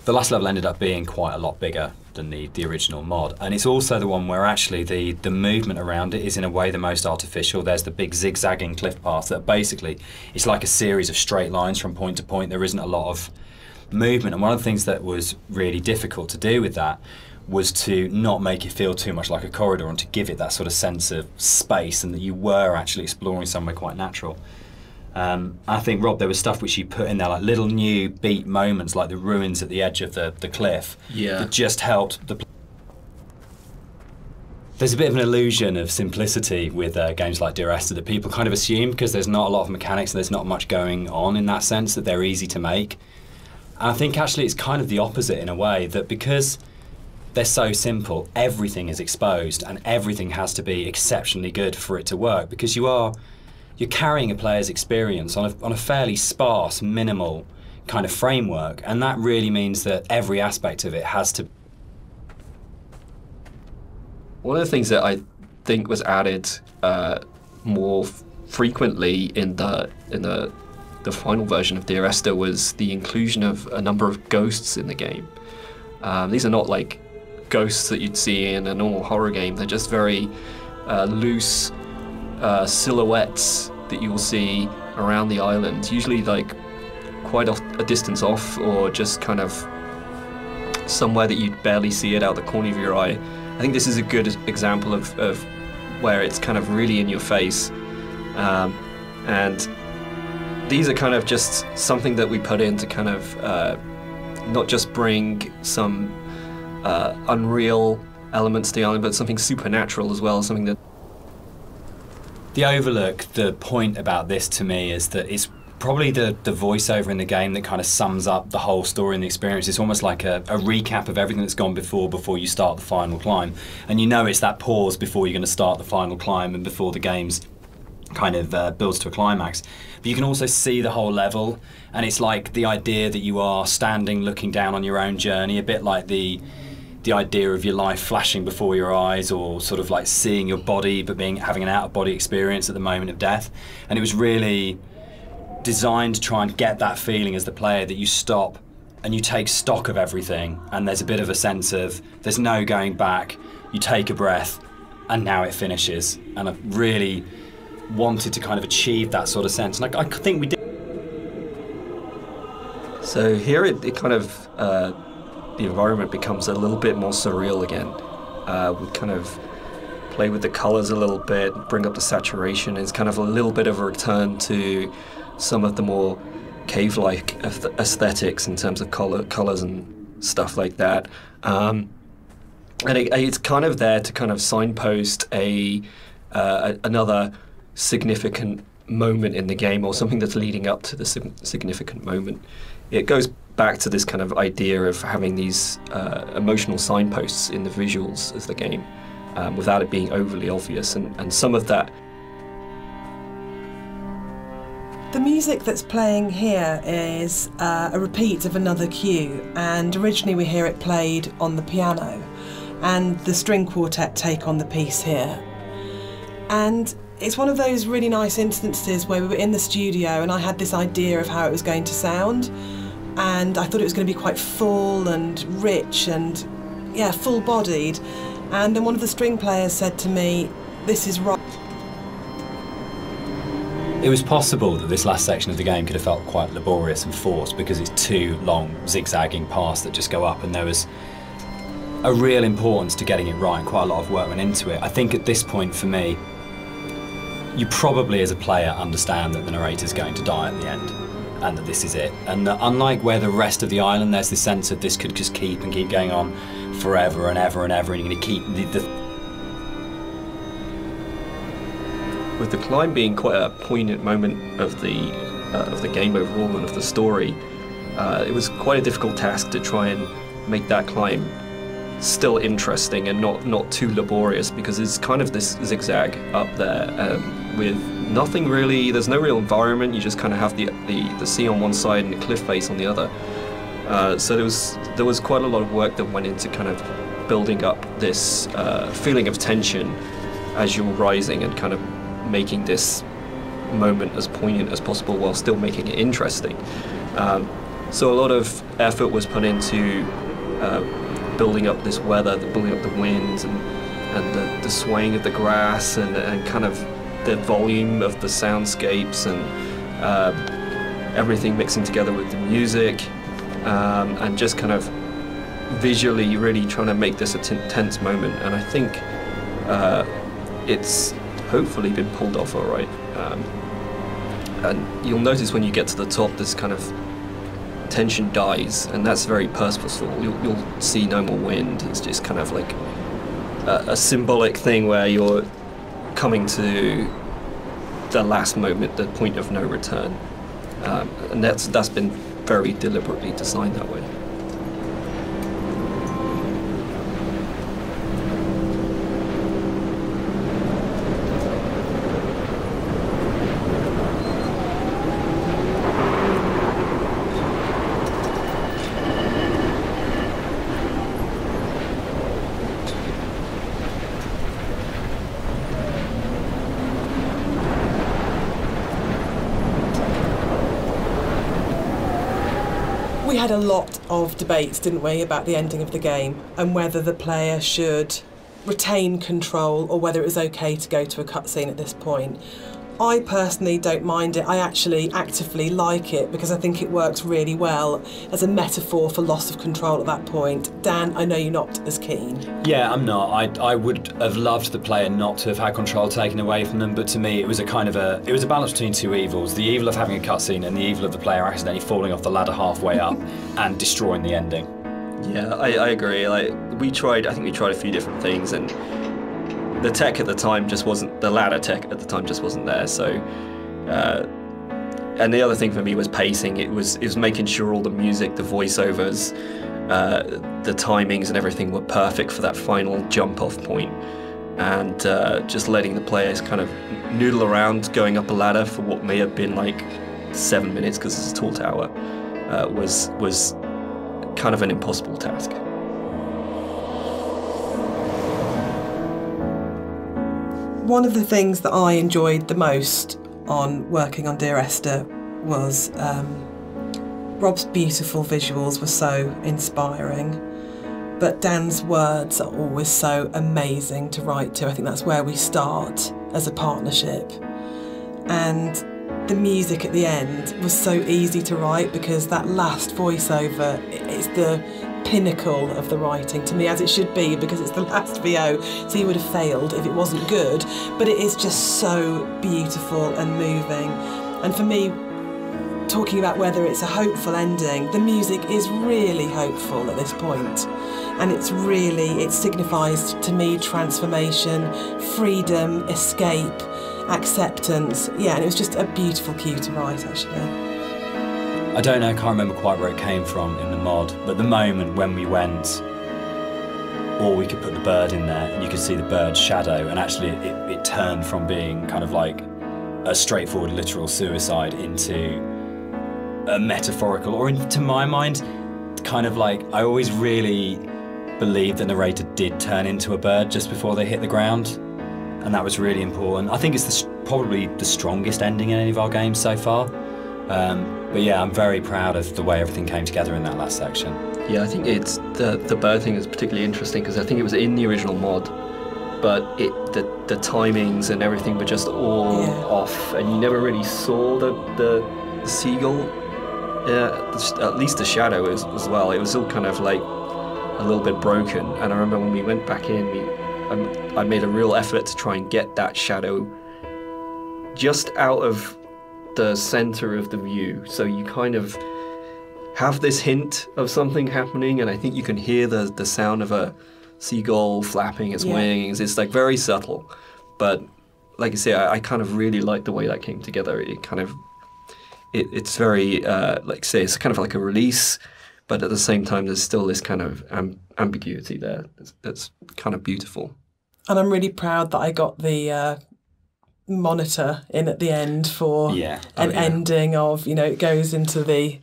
The last level ended up being quite a lot bigger than the original mod, and it's also the one where actually the movement around it is in a way the most artificial. There's the big zigzagging cliff paths that basically, it's like a series of straight lines from point to point. There isn't a lot of movement, and one of the things that was really difficult to do with that was to not make it feel too much like a corridor and to give it that sort of sense of space and that you were actually exploring somewhere quite natural. I think, Rob, there was stuff which you put in there, like little new beat moments, like the ruins at the edge of the cliff, that just helped the... There's a bit of an illusion of simplicity with games like Dear Esther that people kind of assume, because there's not a lot of mechanics and there's not much going on in that sense, that they're easy to make. And I think actually it's kind of the opposite in a way, that because they're so simple, everything is exposed and everything has to be exceptionally good for it to work, because you're carrying a player's experience on a fairly sparse, minimal kind of framework, and that really means that every aspect of it has to. One of the things that I think was added more frequently in the final version of Dear Esther was the inclusion of a number of ghosts in the game. These are not like ghosts that you'd see in a normal horror game. They're just very loose silhouettes that you'll see around the island, usually like quite a distance off, or just kind of somewhere that you'd barely see it out the corner of your eye. I think this is a good example of where it's kind of really in your face. And these are kind of just something that we put in to kind of not just bring some unreal elements to the island, but something supernatural as well, something that... The overlook, the point about this to me is that it's probably the voiceover in the game that kind of sums up the whole story and the experience. It's almost like a recap of everything that's gone before you start the final climb. And you know it's that pause before you're going to start the final climb and before the game's kind of builds to a climax. But you can also see the whole level, and it's like the idea that you are standing looking down on your own journey, a bit like the idea of your life flashing before your eyes, or sort of like seeing your body but having an out-of-body experience at the moment of death. And it was really designed to try and get that feeling as the player that you stop and you take stock of everything, and there's a bit of a sense of there's no going back. You take a breath and now it finishes. And I really wanted to kind of achieve that sort of sense, and I think we did. So here it kind of the environment becomes a little bit more surreal again. We kind of play with the colors a little bit, bring up the saturation. It's kind of a little bit of a return to some of the more cave-like aesthetics in terms of colors and stuff like that. And it's kind of there to kind of signpost another significant moment in the game, or something that's leading up to the significant moment. It goes back to this kind of idea of having these emotional signposts in the visuals of the game, without it being overly obvious, and some of that. The music that's playing here is a repeat of another cue, and originally we hear it played on the piano, and the string quartet take on the piece here. And it's one of those really nice instances where we were in the studio and I had this idea of how it was going to sound, and I thought it was going to be quite full and rich and, yeah, full-bodied. And then one of the string players said to me, "This is right." It was possible that this last section of the game could have felt quite laborious and forced because it's two long zigzagging paths that just go up, and there was a real importance to getting it right, and quite a lot of work went into it. I think at this point for me, you probably as a player understand that the narrator's going to die at the end, and that this is it. And that unlike where the rest of the island, there's this sense of this could just keep going on forever and ever and ever, and you're going to keep With the climb being quite a poignant moment of the game overall and of the story, it was quite a difficult task to try and make that climb still interesting and not too laborious, because it's kind of this zigzag up there with nothing really. There's no real environment. You just kind of have the sea on one side and the cliff face on the other. So there was quite a lot of work that went into kind of building up this feeling of tension as you're rising, and kind of making this moment as poignant as possible while still making it interesting. So a lot of effort was put into building up this weather, building up the winds, and the swaying of the grass, and kind of the volume of the soundscapes, and everything mixing together with the music, and just kind of visually really trying to make this a tense moment. And I think it's hopefully been pulled off all right. And you'll notice when you get to the top, this kind of tension dies, and that's very purposeful. You'll see no more wind. It's just kind of like a symbolic thing where you're coming to the last moment, the point of no return, and that's been very deliberately designed that way. We had a lot of debates, didn't we, about the ending of the game and whether the player should retain control or whether it was okay to go to a cutscene at this point. I personally don't mind it. I actually actively like it because I think it works really well as a metaphor for loss of control at that point. Dan, I know you're not as keen. Yeah, I'm not. I would have loved the player not to have had control taken away from them, but to me it was a balance between two evils. The evil of having a cutscene and the evil of the player accidentally falling off the ladder halfway up and destroying the ending. Yeah, I agree. I think we tried a few different things, and the tech at the time just wasn't, the ladder tech at the time just wasn't there. So, and the other thing for me was pacing. It was making sure all the music, the voiceovers, the timings and everything were perfect for that final jump off point. And just letting the players kind of noodle around going up a ladder for what may have been like 7 minutes because it's a tall tower was kind of an impossible task. One of the things that I enjoyed the most on working on Dear Esther was Rob's beautiful visuals were so inspiring, but Dan's words are always so amazing to write to. I think that's where we start as a partnership. And the music at the end was so easy to write because that last voiceover is the pinnacle of the writing to me, as it should be, because it's the last VO, so you would have failed if it wasn't good, but it is just so beautiful and moving. And for me, talking about whether it's a hopeful ending, the music is really hopeful at this point, and it signifies to me transformation, freedom, escape, acceptance. Yeah, and it was just a beautiful cue to write, actually. I don't know, I can't remember quite where it came from in the mod, but the moment when we went, or we could put the bird in there and you could see the bird's shadow, and actually it turned from being kind of like a straightforward literal suicide into a metaphorical, or to my mind, kind of like, I always really believed the narrator did turn into a bird just before they hit the ground, and that was really important. I think it's probably the strongest ending in any of our games so far. But yeah, I'm very proud of the way everything came together in that last section. Yeah, I think it's the bird thing is particularly interesting because I think it was in the original mod, but the timings and everything were just all off, and you never really saw the seagull. Yeah, at least the shadow as well. It was all kind of like a little bit broken. And I remember when we went back in, I made a real effort to try and get that shadow just out of the center of the view, so you kind of have this hint of something happening, and I think you can hear the sound of a seagull flapping its wings. It's like very subtle, but like I say, I kind of really like the way that came together. It kind of it's very like say it's kind of like a release, but at the same time there's still this kind of ambiguity there that's kind of beautiful. And I'm really proud that I got the monitor in at the end for an ending of, it goes into the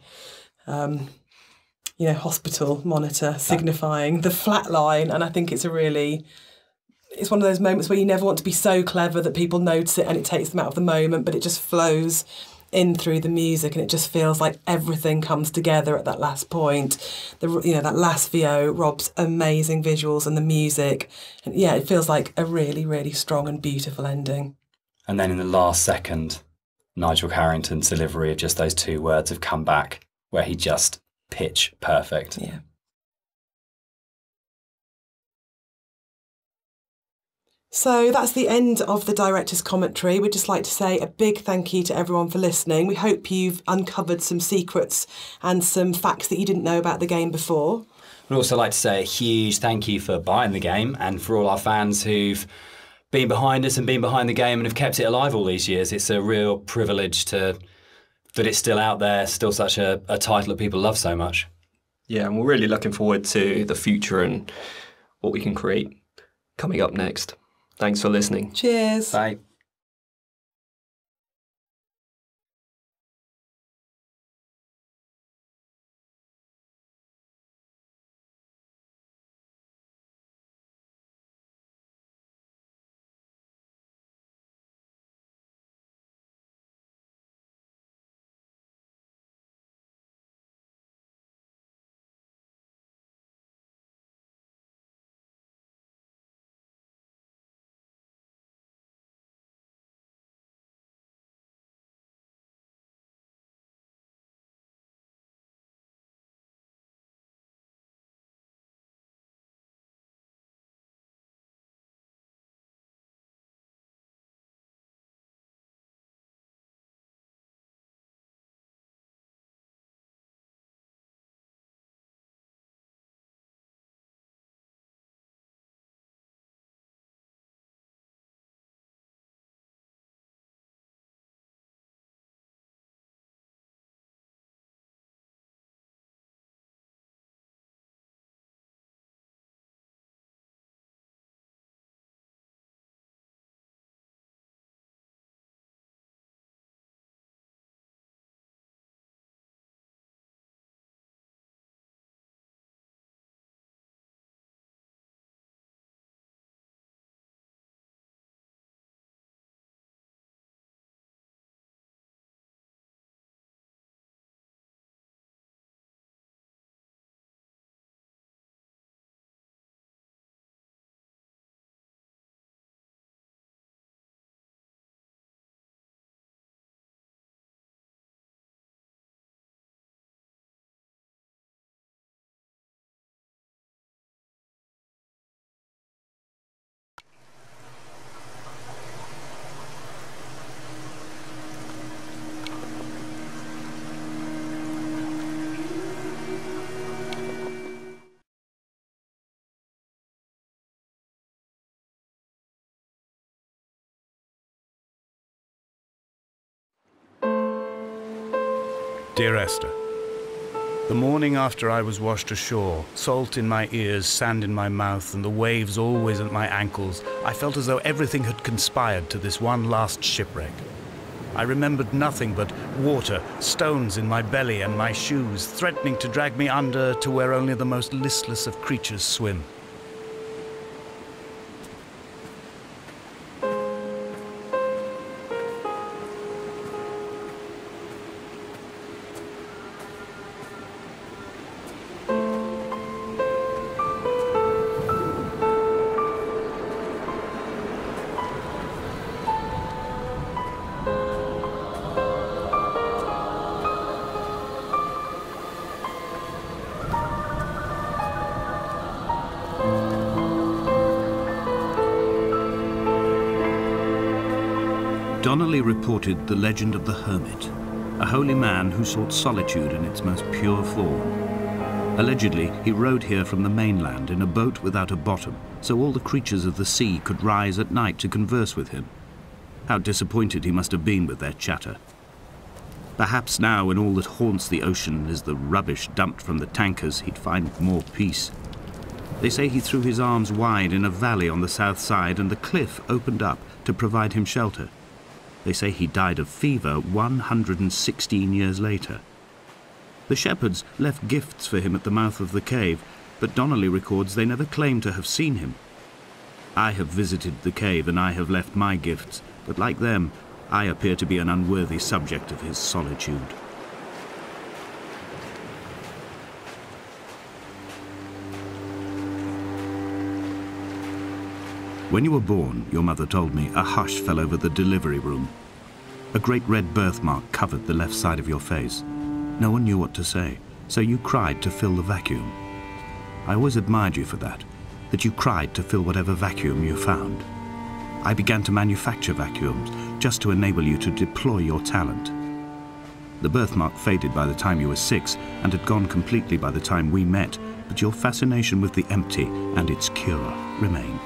hospital monitor signifying the flat line, and I think it's one of those moments where you never want to be so clever that people notice it and it takes them out of the moment, but it just flows in through the music, and it just feels like everything comes together at that last point. That last VO, Rob's amazing visuals and the music, and it feels like a really, really strong and beautiful ending. And then in the last second, Nigel Carrington's delivery of just those two words have come back, where he just pitch perfect. Yeah. So that's the end of the director's commentary. We'd just like to say a big thank you to everyone for listening. We hope you've uncovered some secrets and some facts that you didn't know about the game before. We'd also like to say a huge thank you for buying the game, and for all our fans who've been behind us and been behind the game and have kept it alive all these years. It's a real privilege that it's still out there, still such a title that people love so much. Yeah, and we're really looking forward to the future and what we can create coming up next. Thanks for listening. Cheers. Bye. Dear Esther, the morning after I was washed ashore, salt in my ears, sand in my mouth, and the waves always at my ankles, I felt as though everything had conspired to this one last shipwreck. I remembered nothing but water, stones in my belly and my shoes, threatening to drag me under to where only the most listless of creatures swim. Donnelley reported the legend of the hermit, a holy man who sought solitude in its most pure form. Allegedly, he rode here from the mainland in a boat without a bottom, so all the creatures of the sea could rise at night to converse with him. How disappointed he must have been with their chatter. Perhaps now, when all that haunts the ocean is the rubbish dumped from the tankers, he'd find more peace. They say he threw his arms wide in a valley on the south side, and the cliff opened up to provide him shelter. They say he died of fever 116 years later. The shepherds left gifts for him at the mouth of the cave, but Donnelley records they never claimed to have seen him. I have visited the cave and I have left my gifts, but like them, I appear to be an unworthy subject of his solitude. When you were born, your mother told me, a hush fell over the delivery room. A great red birthmark covered the left side of your face. No one knew what to say, so you cried to fill the vacuum. I always admired you for that you cried to fill whatever vacuum you found. I began to manufacture vacuums just to enable you to deploy your talent. The birthmark faded by the time you were 6 and had gone completely by the time we met, but your fascination with the empty and its cure remained.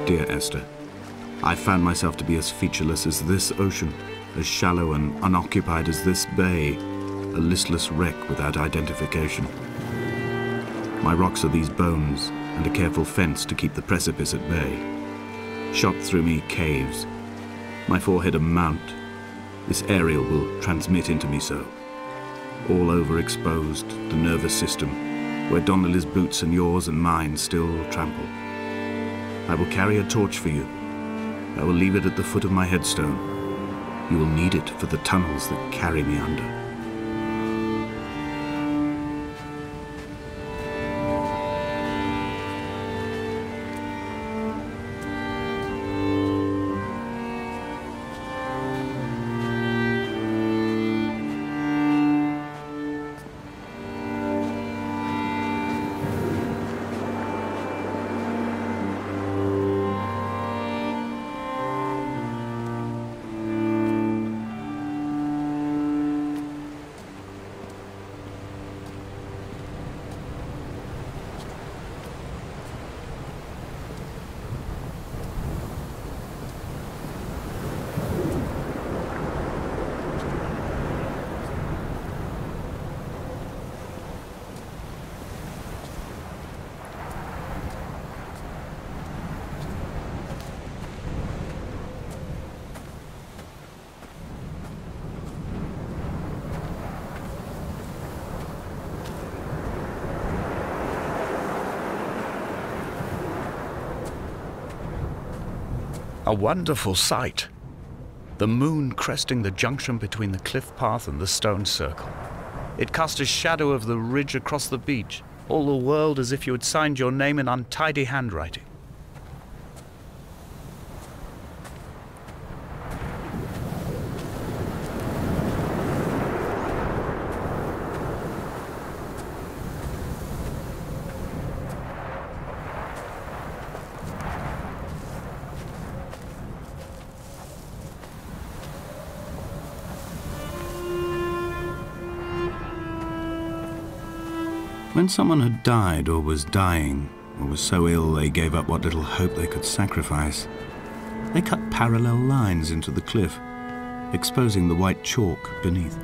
Dear Esther, I found myself to be as featureless as this ocean, as shallow and unoccupied as this bay, a listless wreck without identification. My rocks are these bones, and a careful fence to keep the precipice at bay. Shot through me caves, my forehead a mount. This aerial will transmit into me so. All overexposed, the nervous system, where Donnelley's boots and yours and mine still trample. I will carry a torch for you. I will leave it at the foot of my headstone. You will need it for the tunnels that carry me under. A wonderful sight. The moon cresting the junction between the cliff path and the stone circle. It cast a shadow of the ridge across the beach, all the world as if you had signed your name in untidy handwriting. When someone had died or was dying, or was so ill they gave up what little hope they could sacrifice, they cut parallel lines into the cliff, exposing the white chalk beneath.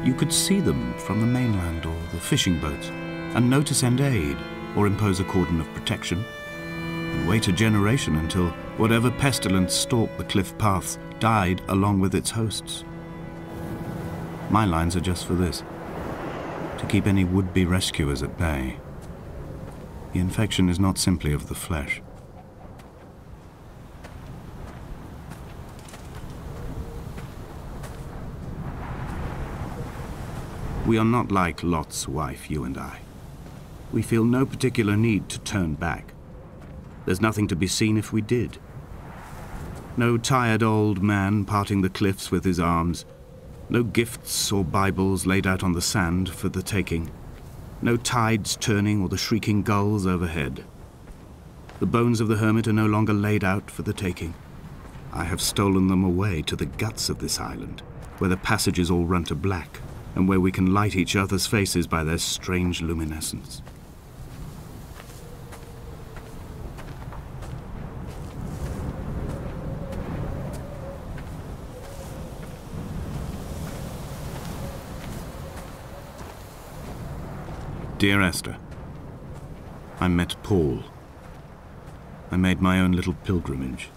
You could see them from the mainland or the fishing boats, and know to send aid or impose a cordon of protection, and wait a generation until whatever pestilence stalked the cliff paths died along with its hosts. My lines are just for this, to keep any would-be rescuers at bay. The infection is not simply of the flesh. We are not like Lot's wife, you and I. We feel no particular need to turn back. There's nothing to be seen if we did. No tired old man parting the cliffs with his arms. No gifts or Bibles laid out on the sand for the taking. No tides turning or the shrieking gulls overhead. The bones of the hermit are no longer laid out for the taking. I have stolen them away to the guts of this island, where the passages all run to black, and where we can light each other's faces by their strange luminescence. Dear Esther, I met Paul. I made my own little pilgrimage.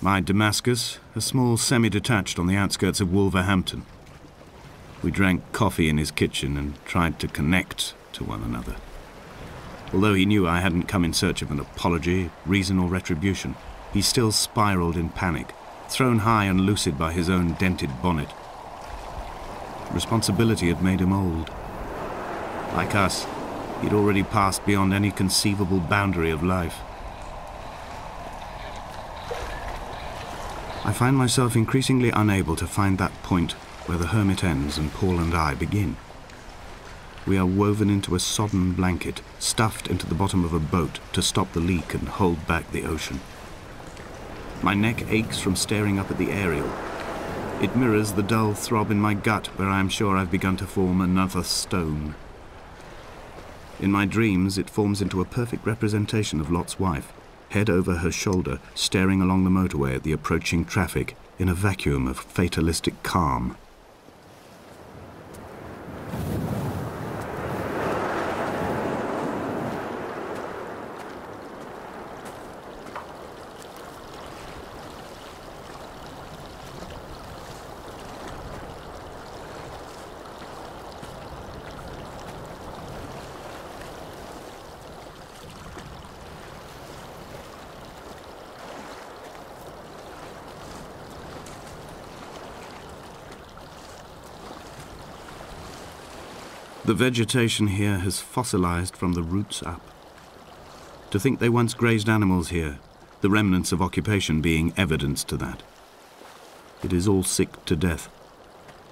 My Damascus, a small semi-detached on the outskirts of Wolverhampton. We drank coffee in his kitchen and tried to connect to one another. Although he knew I hadn't come in search of an apology, reason or retribution, he still spiraled in panic, thrown high and lucid by his own dented bonnet. Responsibility had made him old. Like us, he'd already passed beyond any conceivable boundary of life. I find myself increasingly unable to find that point where the hermit ends and Paul and I begin. We are woven into a sodden blanket, stuffed into the bottom of a boat to stop the leak and hold back the ocean. My neck aches from staring up at the aerial. It mirrors the dull throb in my gut where I am sure I've begun to form another stone. In my dreams, it forms into a perfect representation of Lot's wife, head over her shoulder, staring along the motorway at the approaching traffic in a vacuum of fatalistic calm. The vegetation here has fossilized from the roots up. To think they once grazed animals here, the remnants of occupation being evidence to that. It is all sick to death.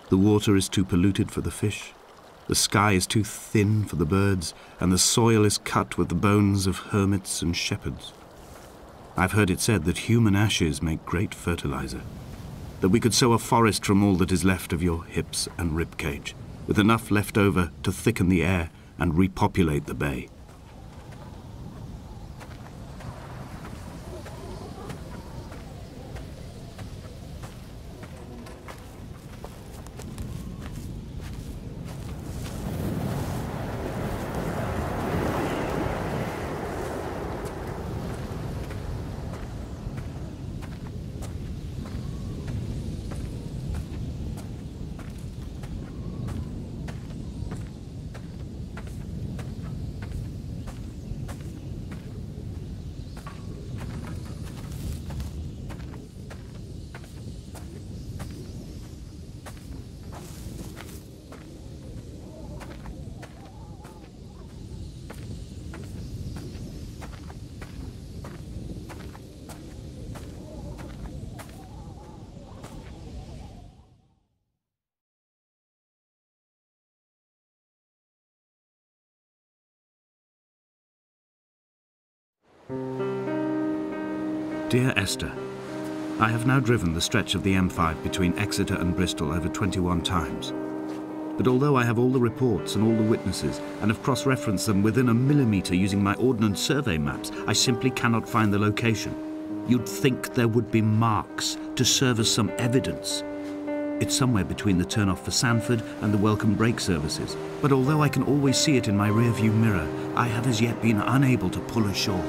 The water is too polluted for the fish, the sky is too thin for the birds, and the soil is cut with the bones of hermits and shepherds. I've heard it said that human ashes make great fertilizer, that we could sow a forest from all that is left of your hips and ribcage, with enough left over to thicken the air and repopulate the bay. Dear Esther, I have now driven the stretch of the M5 between Exeter and Bristol over 21 times. But although I have all the reports and all the witnesses, and have cross-referenced them within a millimetre using my ordnance survey maps, I simply cannot find the location. You'd think there would be marks to serve as some evidence. It's somewhere between the turn-off for Sanford and the welcome brake services. But although I can always see it in my rear-view mirror, I have as yet been unable to pull ashore.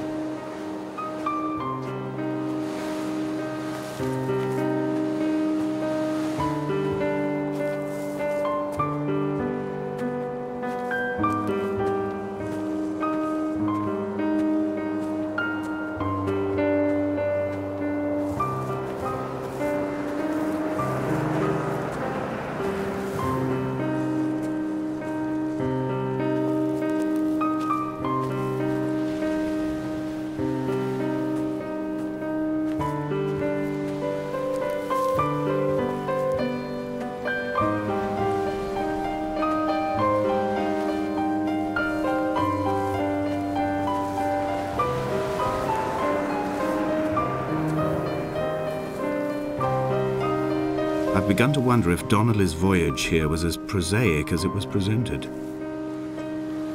I've begun to wonder if Donnelley's voyage here was as prosaic as it was presented.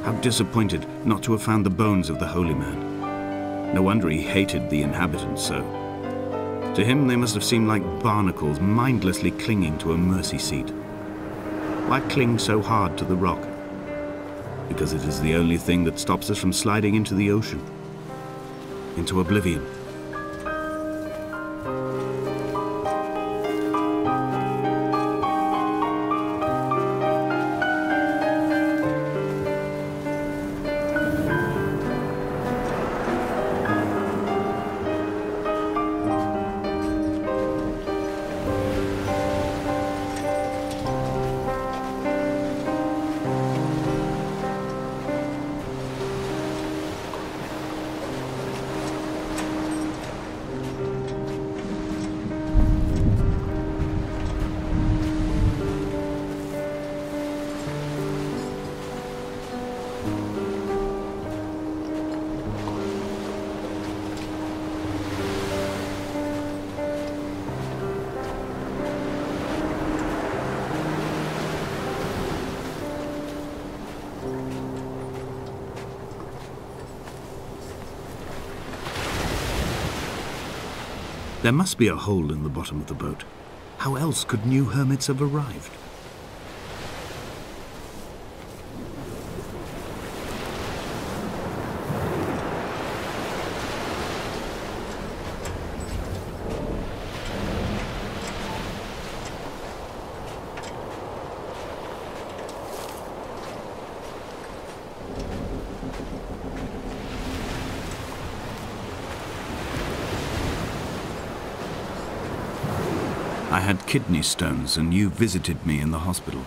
How disappointed not to have found the bones of the holy man. No wonder he hated the inhabitants so. To him they must have seemed like barnacles mindlessly clinging to a mercy seat. Why cling so hard to the rock? Because it is the only thing that stops us from sliding into the ocean, into oblivion. There must be a hole in the bottom of the boat. How else could new hermits have arrived? I had kidney stones and you visited me in the hospital.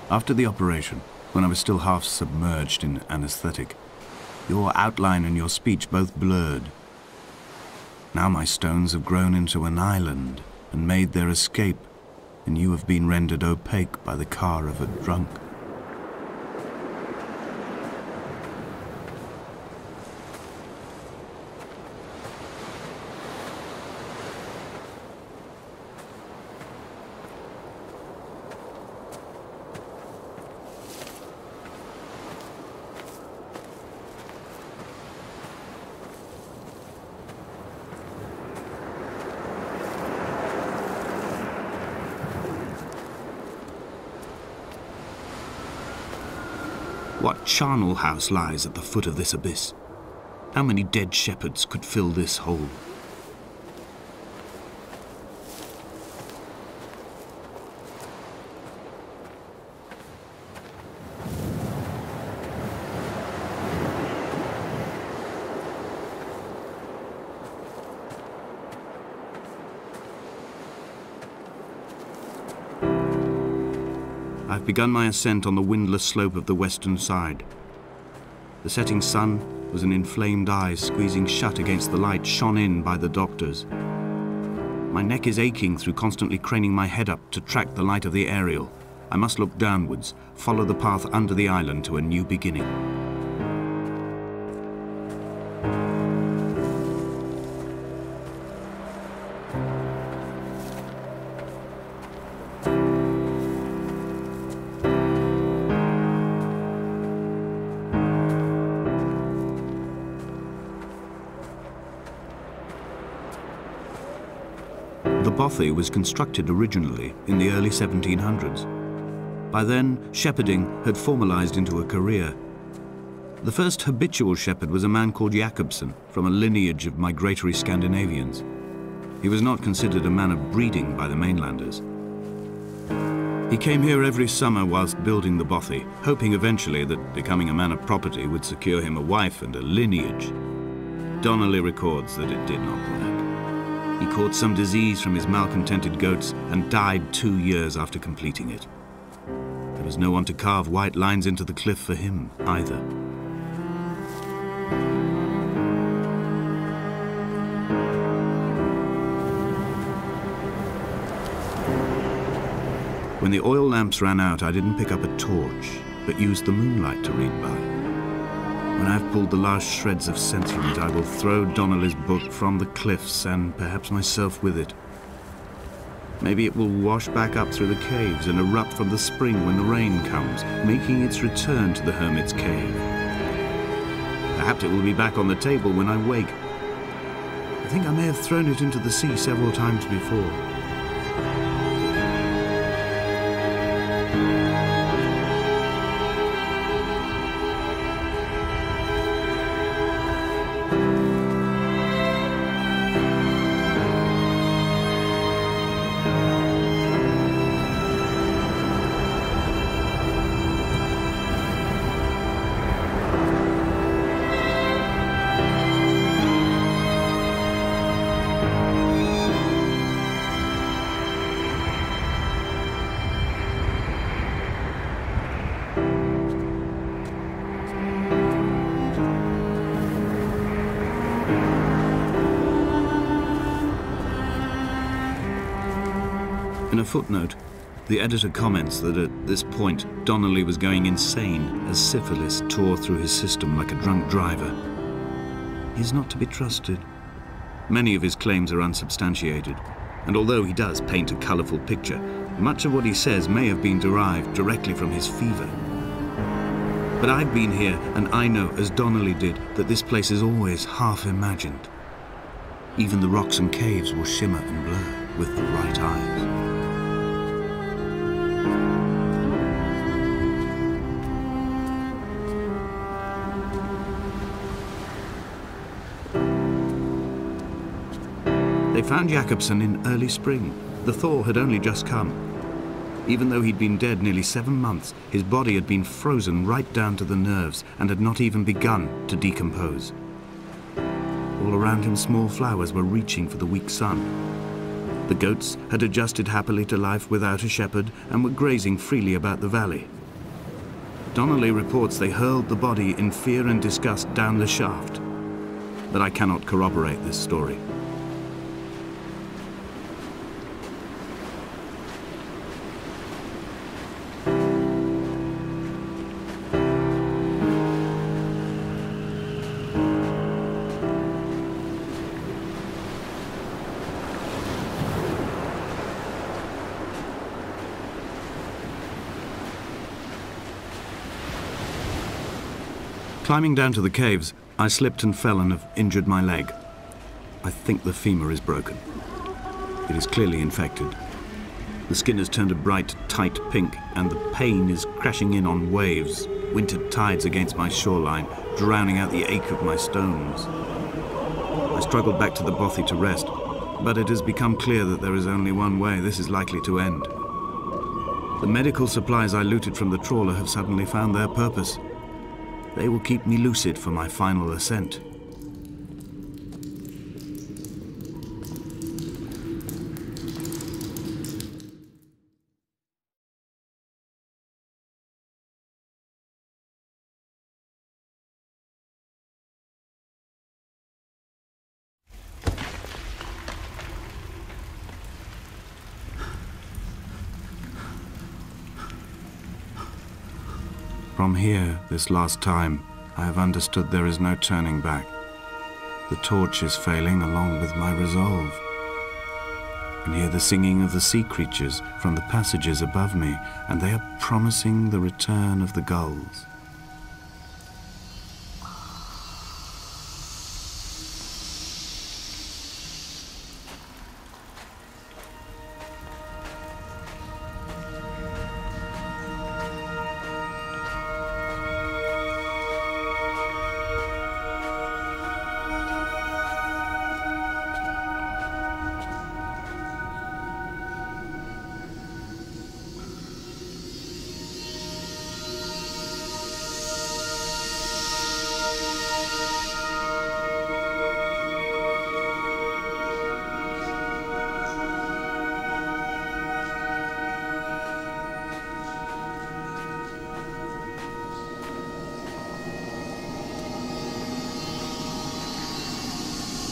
After the operation, when I was still half submerged in anesthetic, your outline and your speech both blurred. Now my stones have grown into an island and made their escape, and you have been rendered opaque by the car of a drunk. What charnel house lies at the foot of this abyss? How many dead shepherds could fill this hole? I've begun my ascent on the windless slope of the western side. The setting sun was an inflamed eye squeezing shut against the light shone in by the doctors. My neck is aching through constantly craning my head up to track the light of the aerial. I must look downwards, follow the path under the island to a new beginning. bothy was constructed originally in the early 1700s. By then, shepherding had formalized into a career. The first habitual shepherd was a man called Jakobson, from a lineage of migratory Scandinavians. He was not considered a man of breeding by the mainlanders. He came here every summer whilst building the bothy, hoping eventually that becoming a man of property would secure him a wife and a lineage. Donnelley records that it did not work. He caught some disease from his malcontented goats and died 2 years after completing it. There was no one to carve white lines into the cliff for him either. When the oil lamps ran out, I didn't pick up a torch, but used the moonlight to read by. When I've pulled the last shreds of sense from it, I will throw Donnelley's book from the cliffs and perhaps myself with it. Maybe it will wash back up through the caves and erupt from the spring when the rain comes, making its return to the hermit's cave. Perhaps it will be back on the table when I wake. I think I may have thrown it into the sea several times before. In a footnote, the editor comments that at this point, Donnelley was going insane as syphilis tore through his system like a drunk driver. He's not to be trusted. Many of his claims are unsubstantiated, and although he does paint a colourful picture, much of what he says may have been derived directly from his fever. But I've been here, and I know, as Donnelley did, that this place is always half imagined. Even the rocks and caves will shimmer and blur with the right eyes. They found Jakobson in early spring. The thaw had only just come. Even though he'd been dead nearly 7 months, his body had been frozen right down to the nerves and had not even begun to decompose. All around him, small flowers were reaching for the weak sun. The goats had adjusted happily to life without a shepherd and were grazing freely about the valley. Donnelley reports they hurled the body in fear and disgust down the shaft, but I cannot corroborate this story. Climbing down to the caves, I slipped and fell and have injured my leg. I think the femur is broken. It is clearly infected. The skin has turned a bright, tight pink, and the pain is crashing in on waves, winter tides against my shoreline, drowning out the ache of my stones. I struggled back to the bothy to rest, but it has become clear that there is only one way this is likely to end. The medical supplies I looted from the trawler have suddenly found their purpose. They will keep me lucid for my final ascent. From here, this last time, I have understood there is no turning back. The torch is failing along with my resolve. I can hear the singing of the sea creatures from the passages above me, and they are promising the return of the gulls.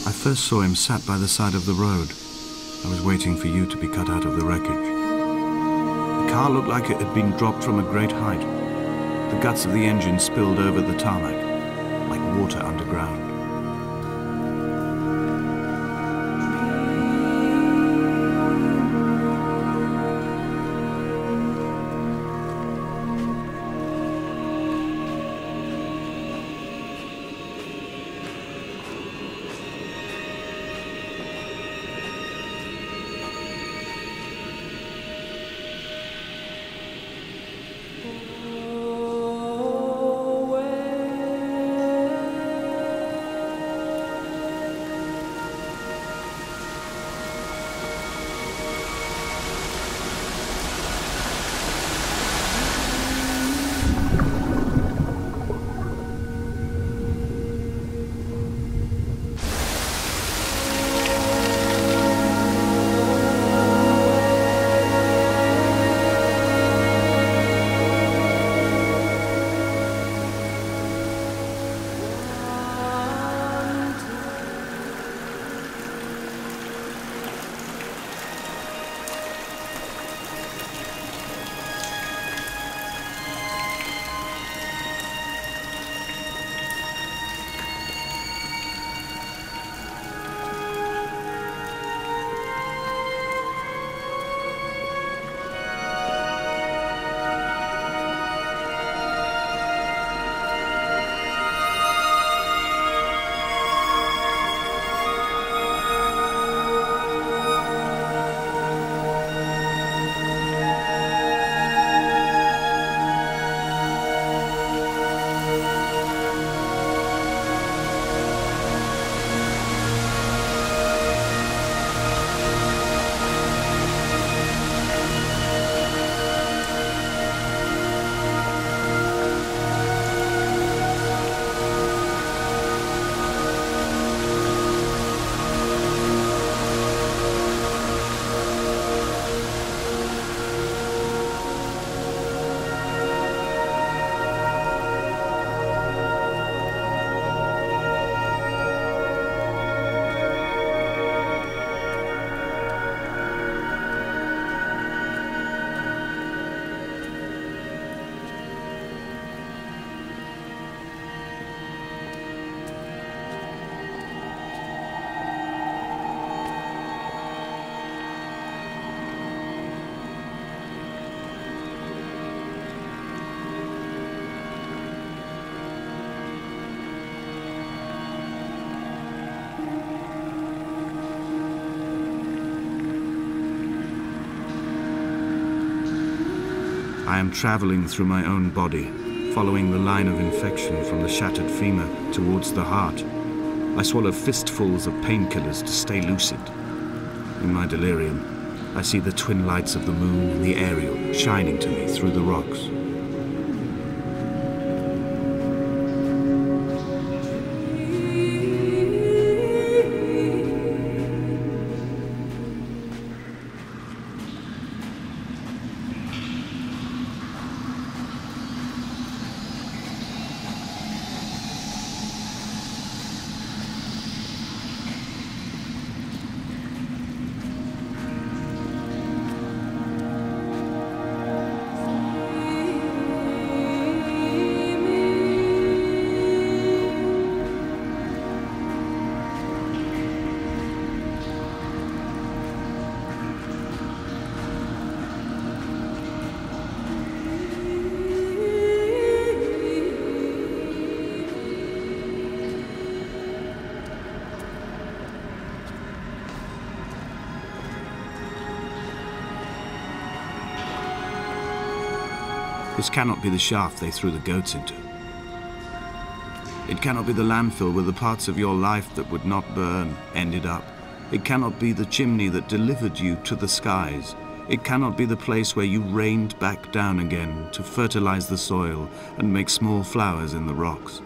I first saw him sat by the side of the road. I was waiting for you to be cut out of the wreckage. The car looked like it had been dropped from a great height. The guts of the engine spilled over the tarmac, like water underground. I am traveling through my own body, following the line of infection from the shattered femur towards the heart. I swallow fistfuls of painkillers to stay lucid. In my delirium, I see the twin lights of the moon and the Ariel shining to me through the rocks. This cannot be the shaft they threw the goats into. It cannot be the landfill where the parts of your life that would not burn ended up. It cannot be the chimney that delivered you to the skies. It cannot be the place where you rained back down again to fertilize the soil and make small flowers in the rocks.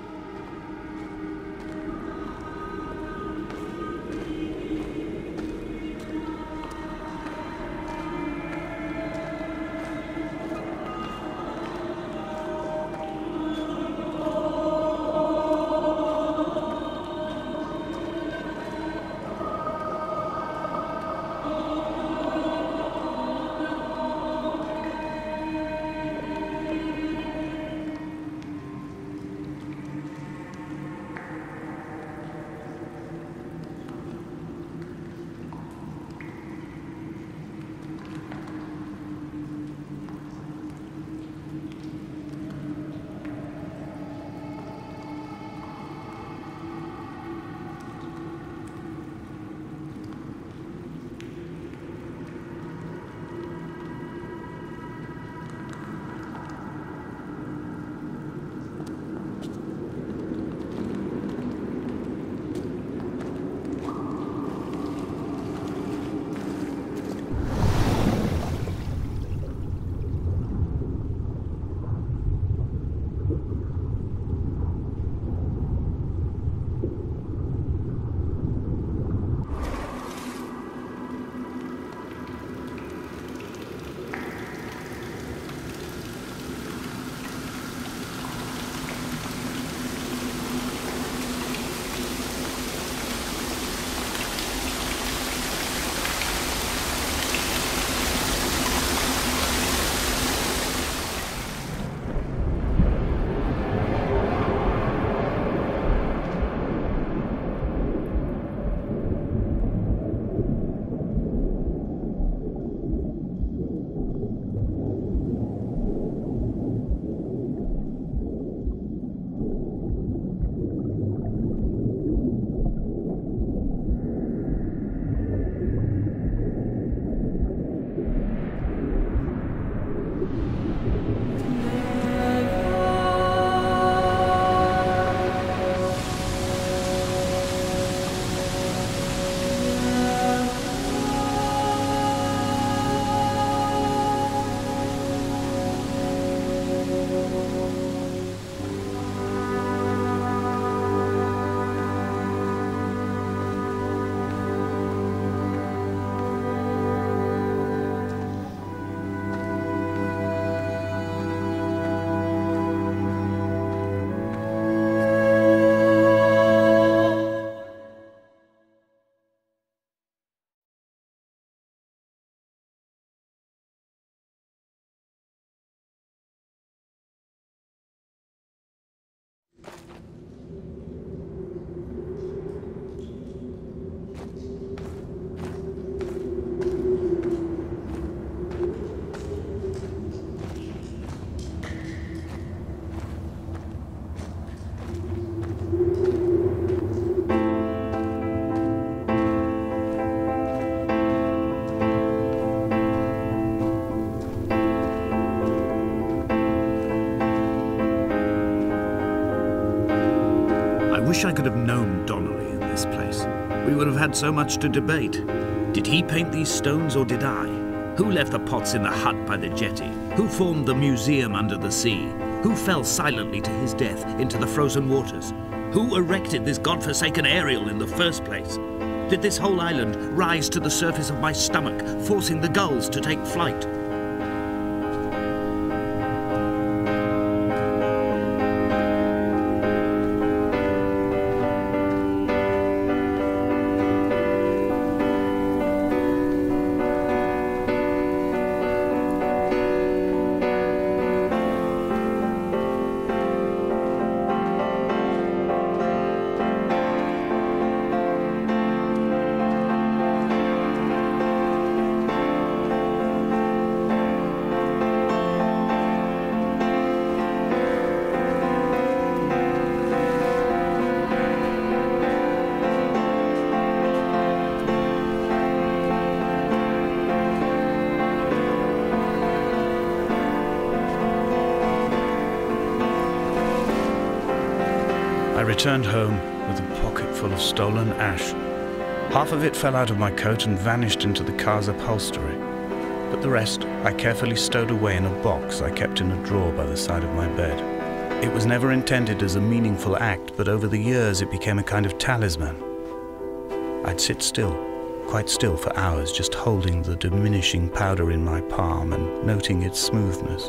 wish I could have known Donnelley in this place. We would have had so much to debate. Did he paint these stones or did I? Who left the pots in the hut by the jetty? Who formed the museum under the sea? Who fell silently to his death into the frozen waters? Who erected this godforsaken aerial in the first place? Did this whole island rise to the surface of my stomach, forcing the gulls to take flight? I returned home with a pocket full of stolen ash. Half of it fell out of my coat and vanished into the car's upholstery, but the rest I carefully stowed away in a box I kept in a drawer by the side of my bed. It was never intended as a meaningful act, but over the years it became a kind of talisman. I'd sit still, quite still for hours, just holding the diminishing powder in my palm and noting its smoothness.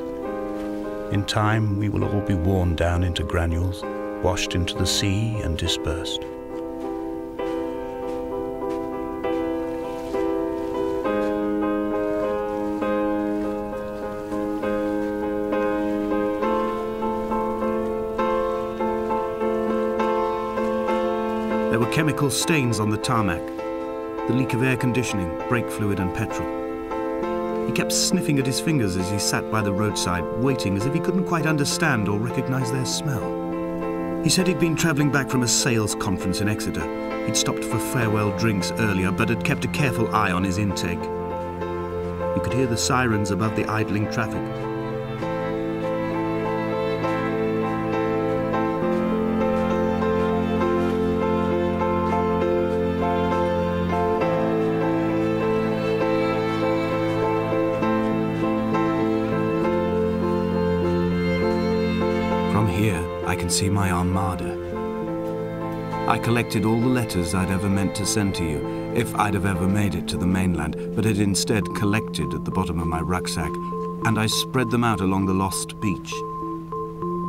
In time, we will all be worn down into granules, washed into the sea and dispersed. There were chemical stains on the tarmac, the leak of air conditioning, brake fluid and petrol. He kept sniffing at his fingers as he sat by the roadside, waiting as if he couldn't quite understand or recognize their smell. He said he'd been travelling back from a sales conference in Exeter. He'd stopped for farewell drinks earlier, but had kept a careful eye on his intake. You could hear the sirens above the idling traffic. From here, I can see my armada. I collected all the letters I'd ever meant to send to you, if I'd have ever made it to the mainland, but had instead collected at the bottom of my rucksack, and I spread them out along the lost beach.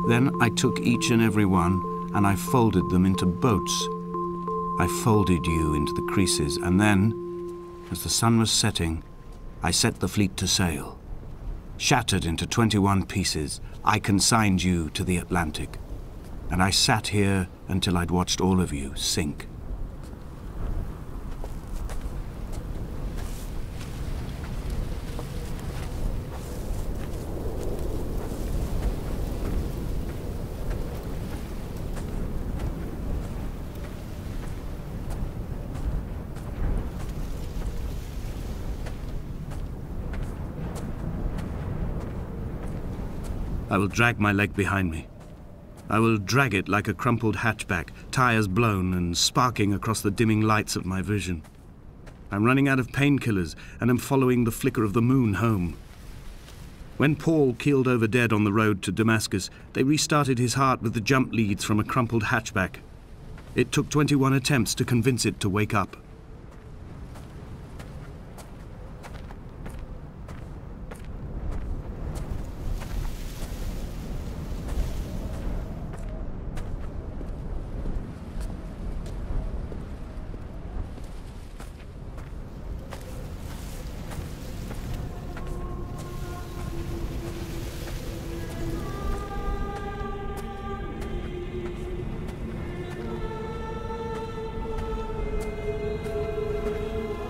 Then I took each and every one, and I folded them into boats. I folded you into the creases, and then, as the sun was setting, I set the fleet to sail. Shattered into 21 pieces, I consigned you to the Atlantic, and I sat here until I'd watched all of you sink. I will drag my leg behind me. I will drag it like a crumpled hatchback, tires blown and sparking across the dimming lights of my vision. I'm running out of painkillers and am following the flicker of the moon home. When Paul keeled over dead on the road to Damascus, they restarted his heart with the jump leads from a crumpled hatchback. It took 21 attempts to convince it to wake up.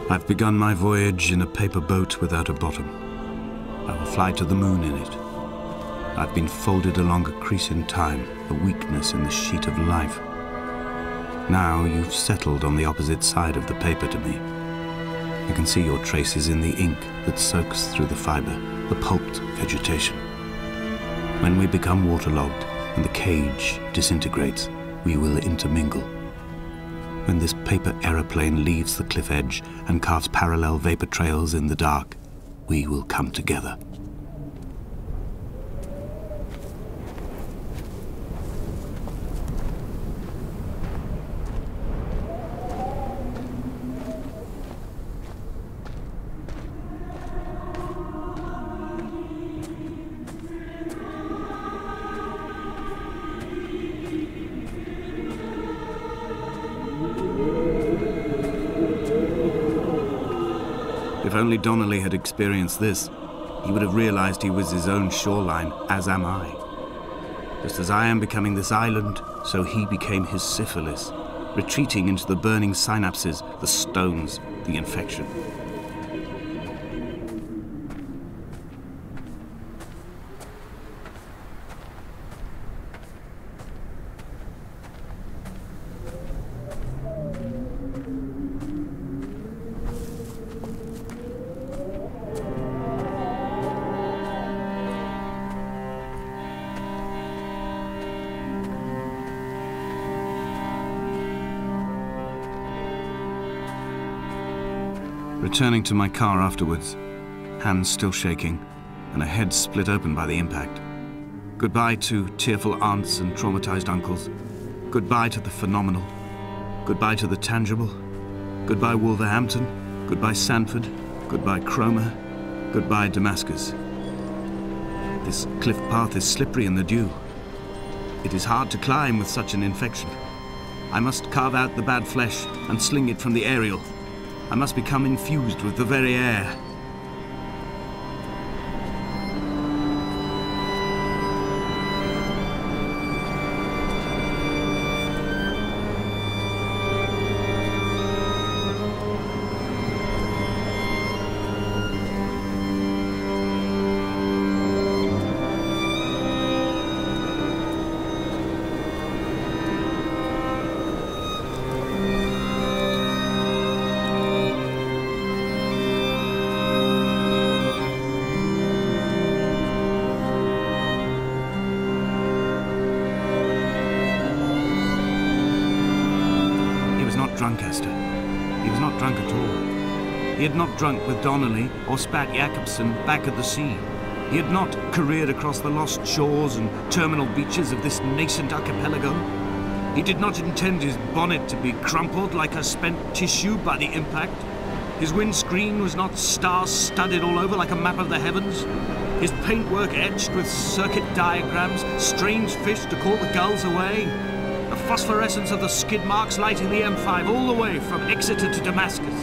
I've begun my voyage in a paper boat without a bottom. I will fly to the moon in it. I've been folded along a crease in time, a weakness in the sheet of life. Now you've settled on the opposite side of the paper to me. I can see your traces in the ink that soaks through the fibre, the pulped vegetation. When we become waterlogged and the cage disintegrates, we will intermingle. When this paper aeroplane leaves the cliff edge and carves parallel vapor trails in the dark, we will come together. If only Donnelley had experienced this, he would have realized he was his own shoreline, as am I. Just as I am becoming this island, so he became his syphilis, retreating into the burning synapses, the stones, the infection. Returning to my car afterwards, hands still shaking, and a head split open by the impact. Goodbye to tearful aunts and traumatized uncles. Goodbye to the phenomenal. Goodbye to the tangible. Goodbye Wolverhampton. Goodbye Sanford. Goodbye Cromer. Goodbye Damascus. This cliff path is slippery in the dew. It is hard to climb with such an infection. I must carve out the bad flesh and sling it from the aerial. I must become infused with the very air. Drunk, Esther. He was not drunk at all. He had not drunk with Donnelley or spat Jakobson back at the sea. He had not careered across the lost shores and terminal beaches of this nascent archipelago. He did not intend his bonnet to be crumpled like a spent tissue by the impact. His windscreen was not star-studded all over like a map of the heavens. His paintwork etched with circuit diagrams, strange fish to call the gulls away. The phosphorescence of the skid marks lighting the M5 all the way from Exeter to Damascus.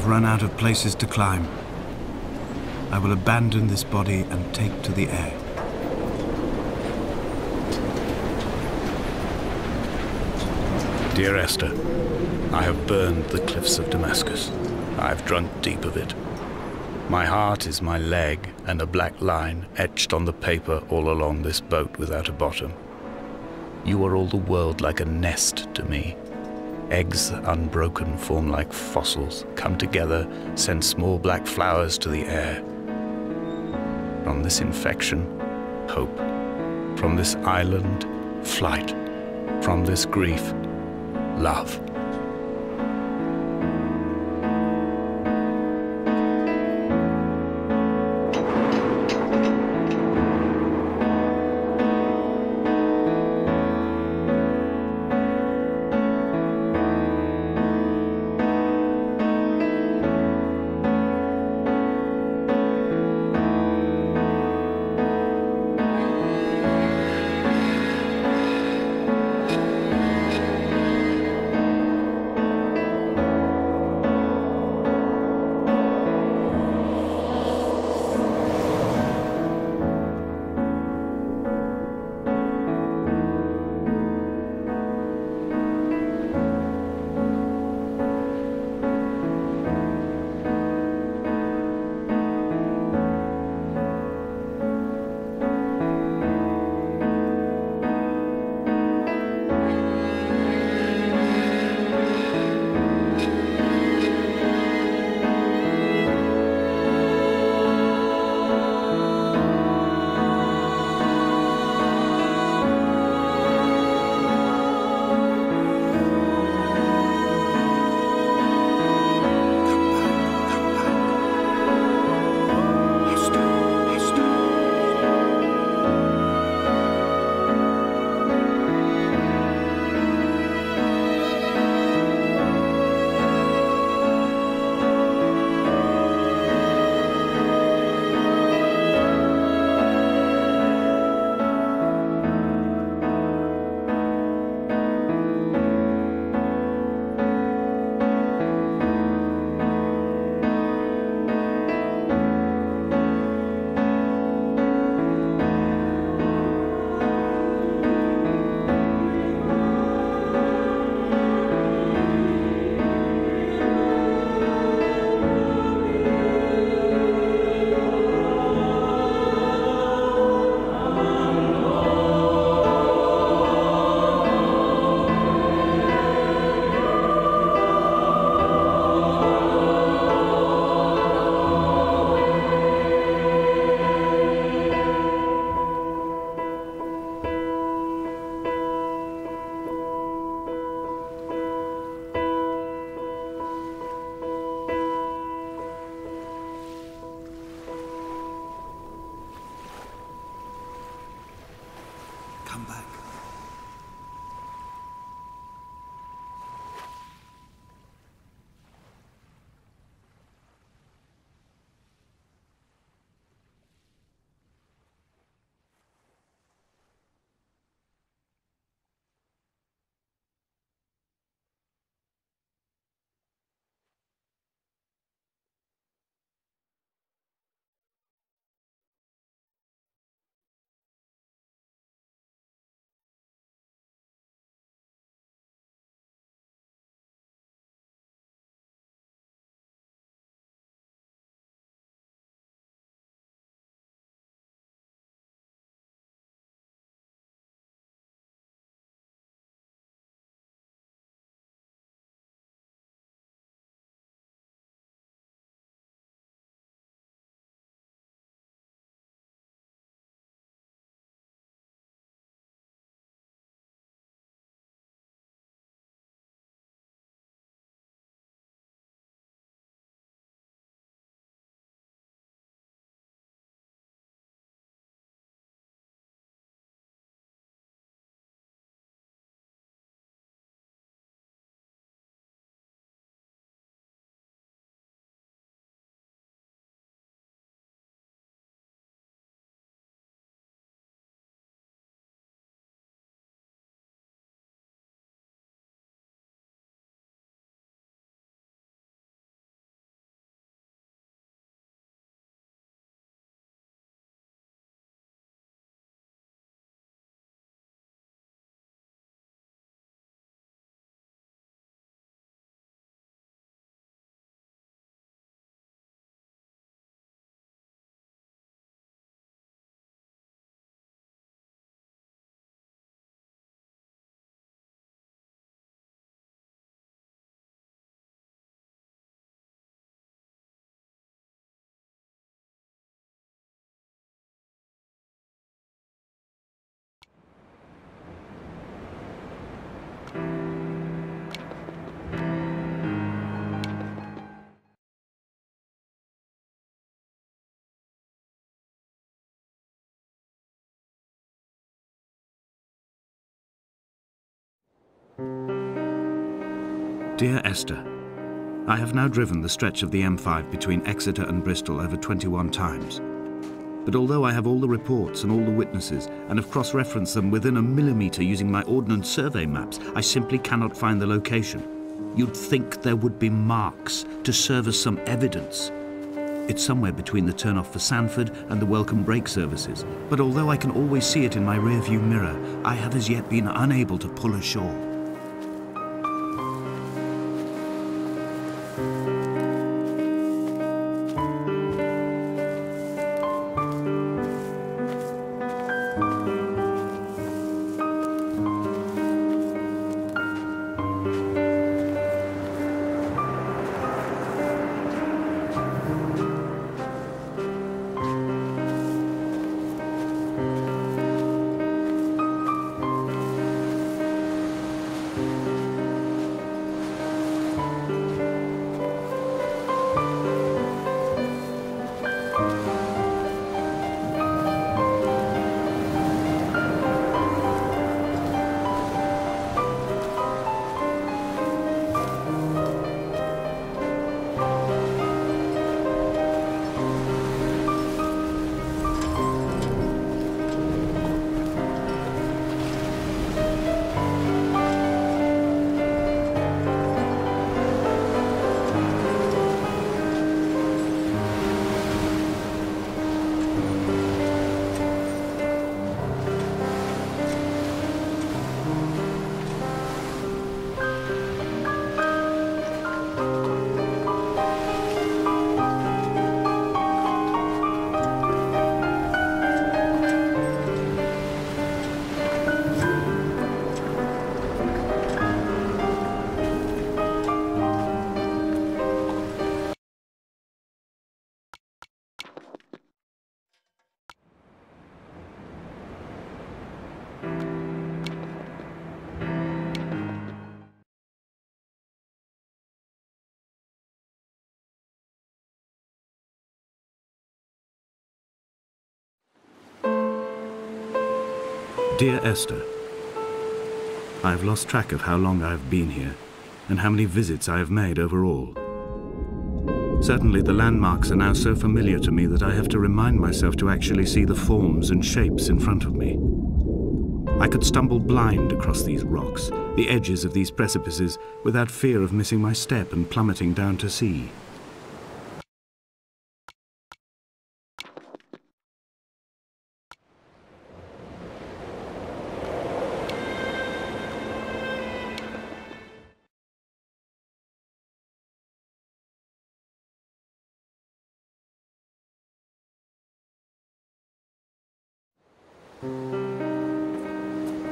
Run out of places to climb. I will abandon this body and take to the air. Dear Esther, I have burned the cliffs of Damascus. I have drunk deep of it. My heart is my leg and a black line etched on the paper all along this boat without a bottom. You are all the world like a nest to me. Eggs unbroken form like fossils, come together, send small black flowers to the air. From this infection, hope. From this island, flight. From this grief, love. come back. Dear Esther, I have now driven the stretch of the M5 between Exeter and Bristol over 21 times. But although I have all the reports and all the witnesses and have cross-referenced them within a millimetre using my ordnance survey maps, I simply cannot find the location. You'd think there would be marks to serve as some evidence. It's somewhere between the turn-off for Sanford and the welcome brake services, but although I can always see it in my rear-view mirror, I have as yet been unable to pull ashore. Dear Esther, I have lost track of how long I have been here and how many visits I have made overall. Certainly the landmarks are now so familiar to me that I have to remind myself to actually see the forms and shapes in front of me. I could stumble blind across these rocks, the edges of these precipices, without fear of missing my step and plummeting down to sea.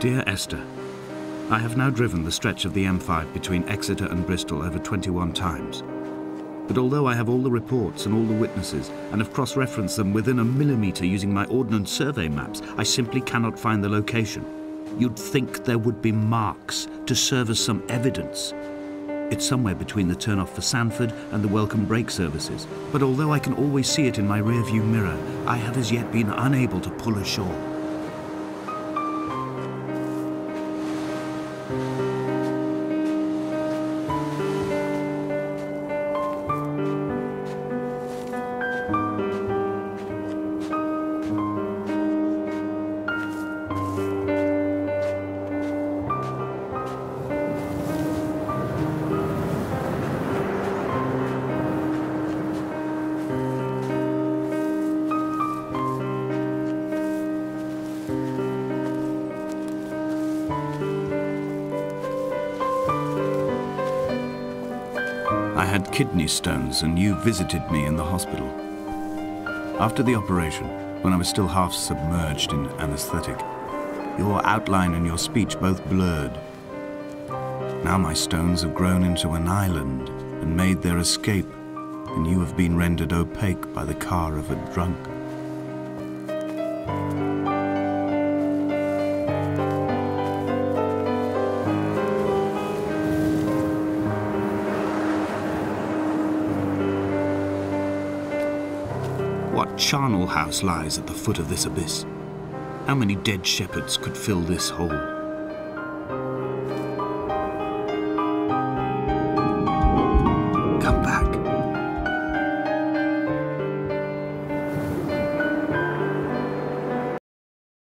Dear Esther, I have now driven the stretch of the M5 between Exeter and Bristol over 21 times. But although I have all the reports and all the witnesses and have cross-referenced them within a millimetre using my ordnance survey maps, I simply cannot find the location. You'd think there would be marks to serve as some evidence. It's somewhere between the turn-off for Sandford and the welcome brake services. But although I can always see it in my rear-view mirror, I have as yet been unable to pull ashore. I had kidney stones and you visited me in the hospital. After the operation, when I was still half submerged in anaesthetic, your outline and your speech both blurred. Now my stones have grown into an island and made their escape, and you have been rendered opaque by the car of a drunk. What charnel house lies at the foot of this abyss? How many dead shepherds could fill this hole?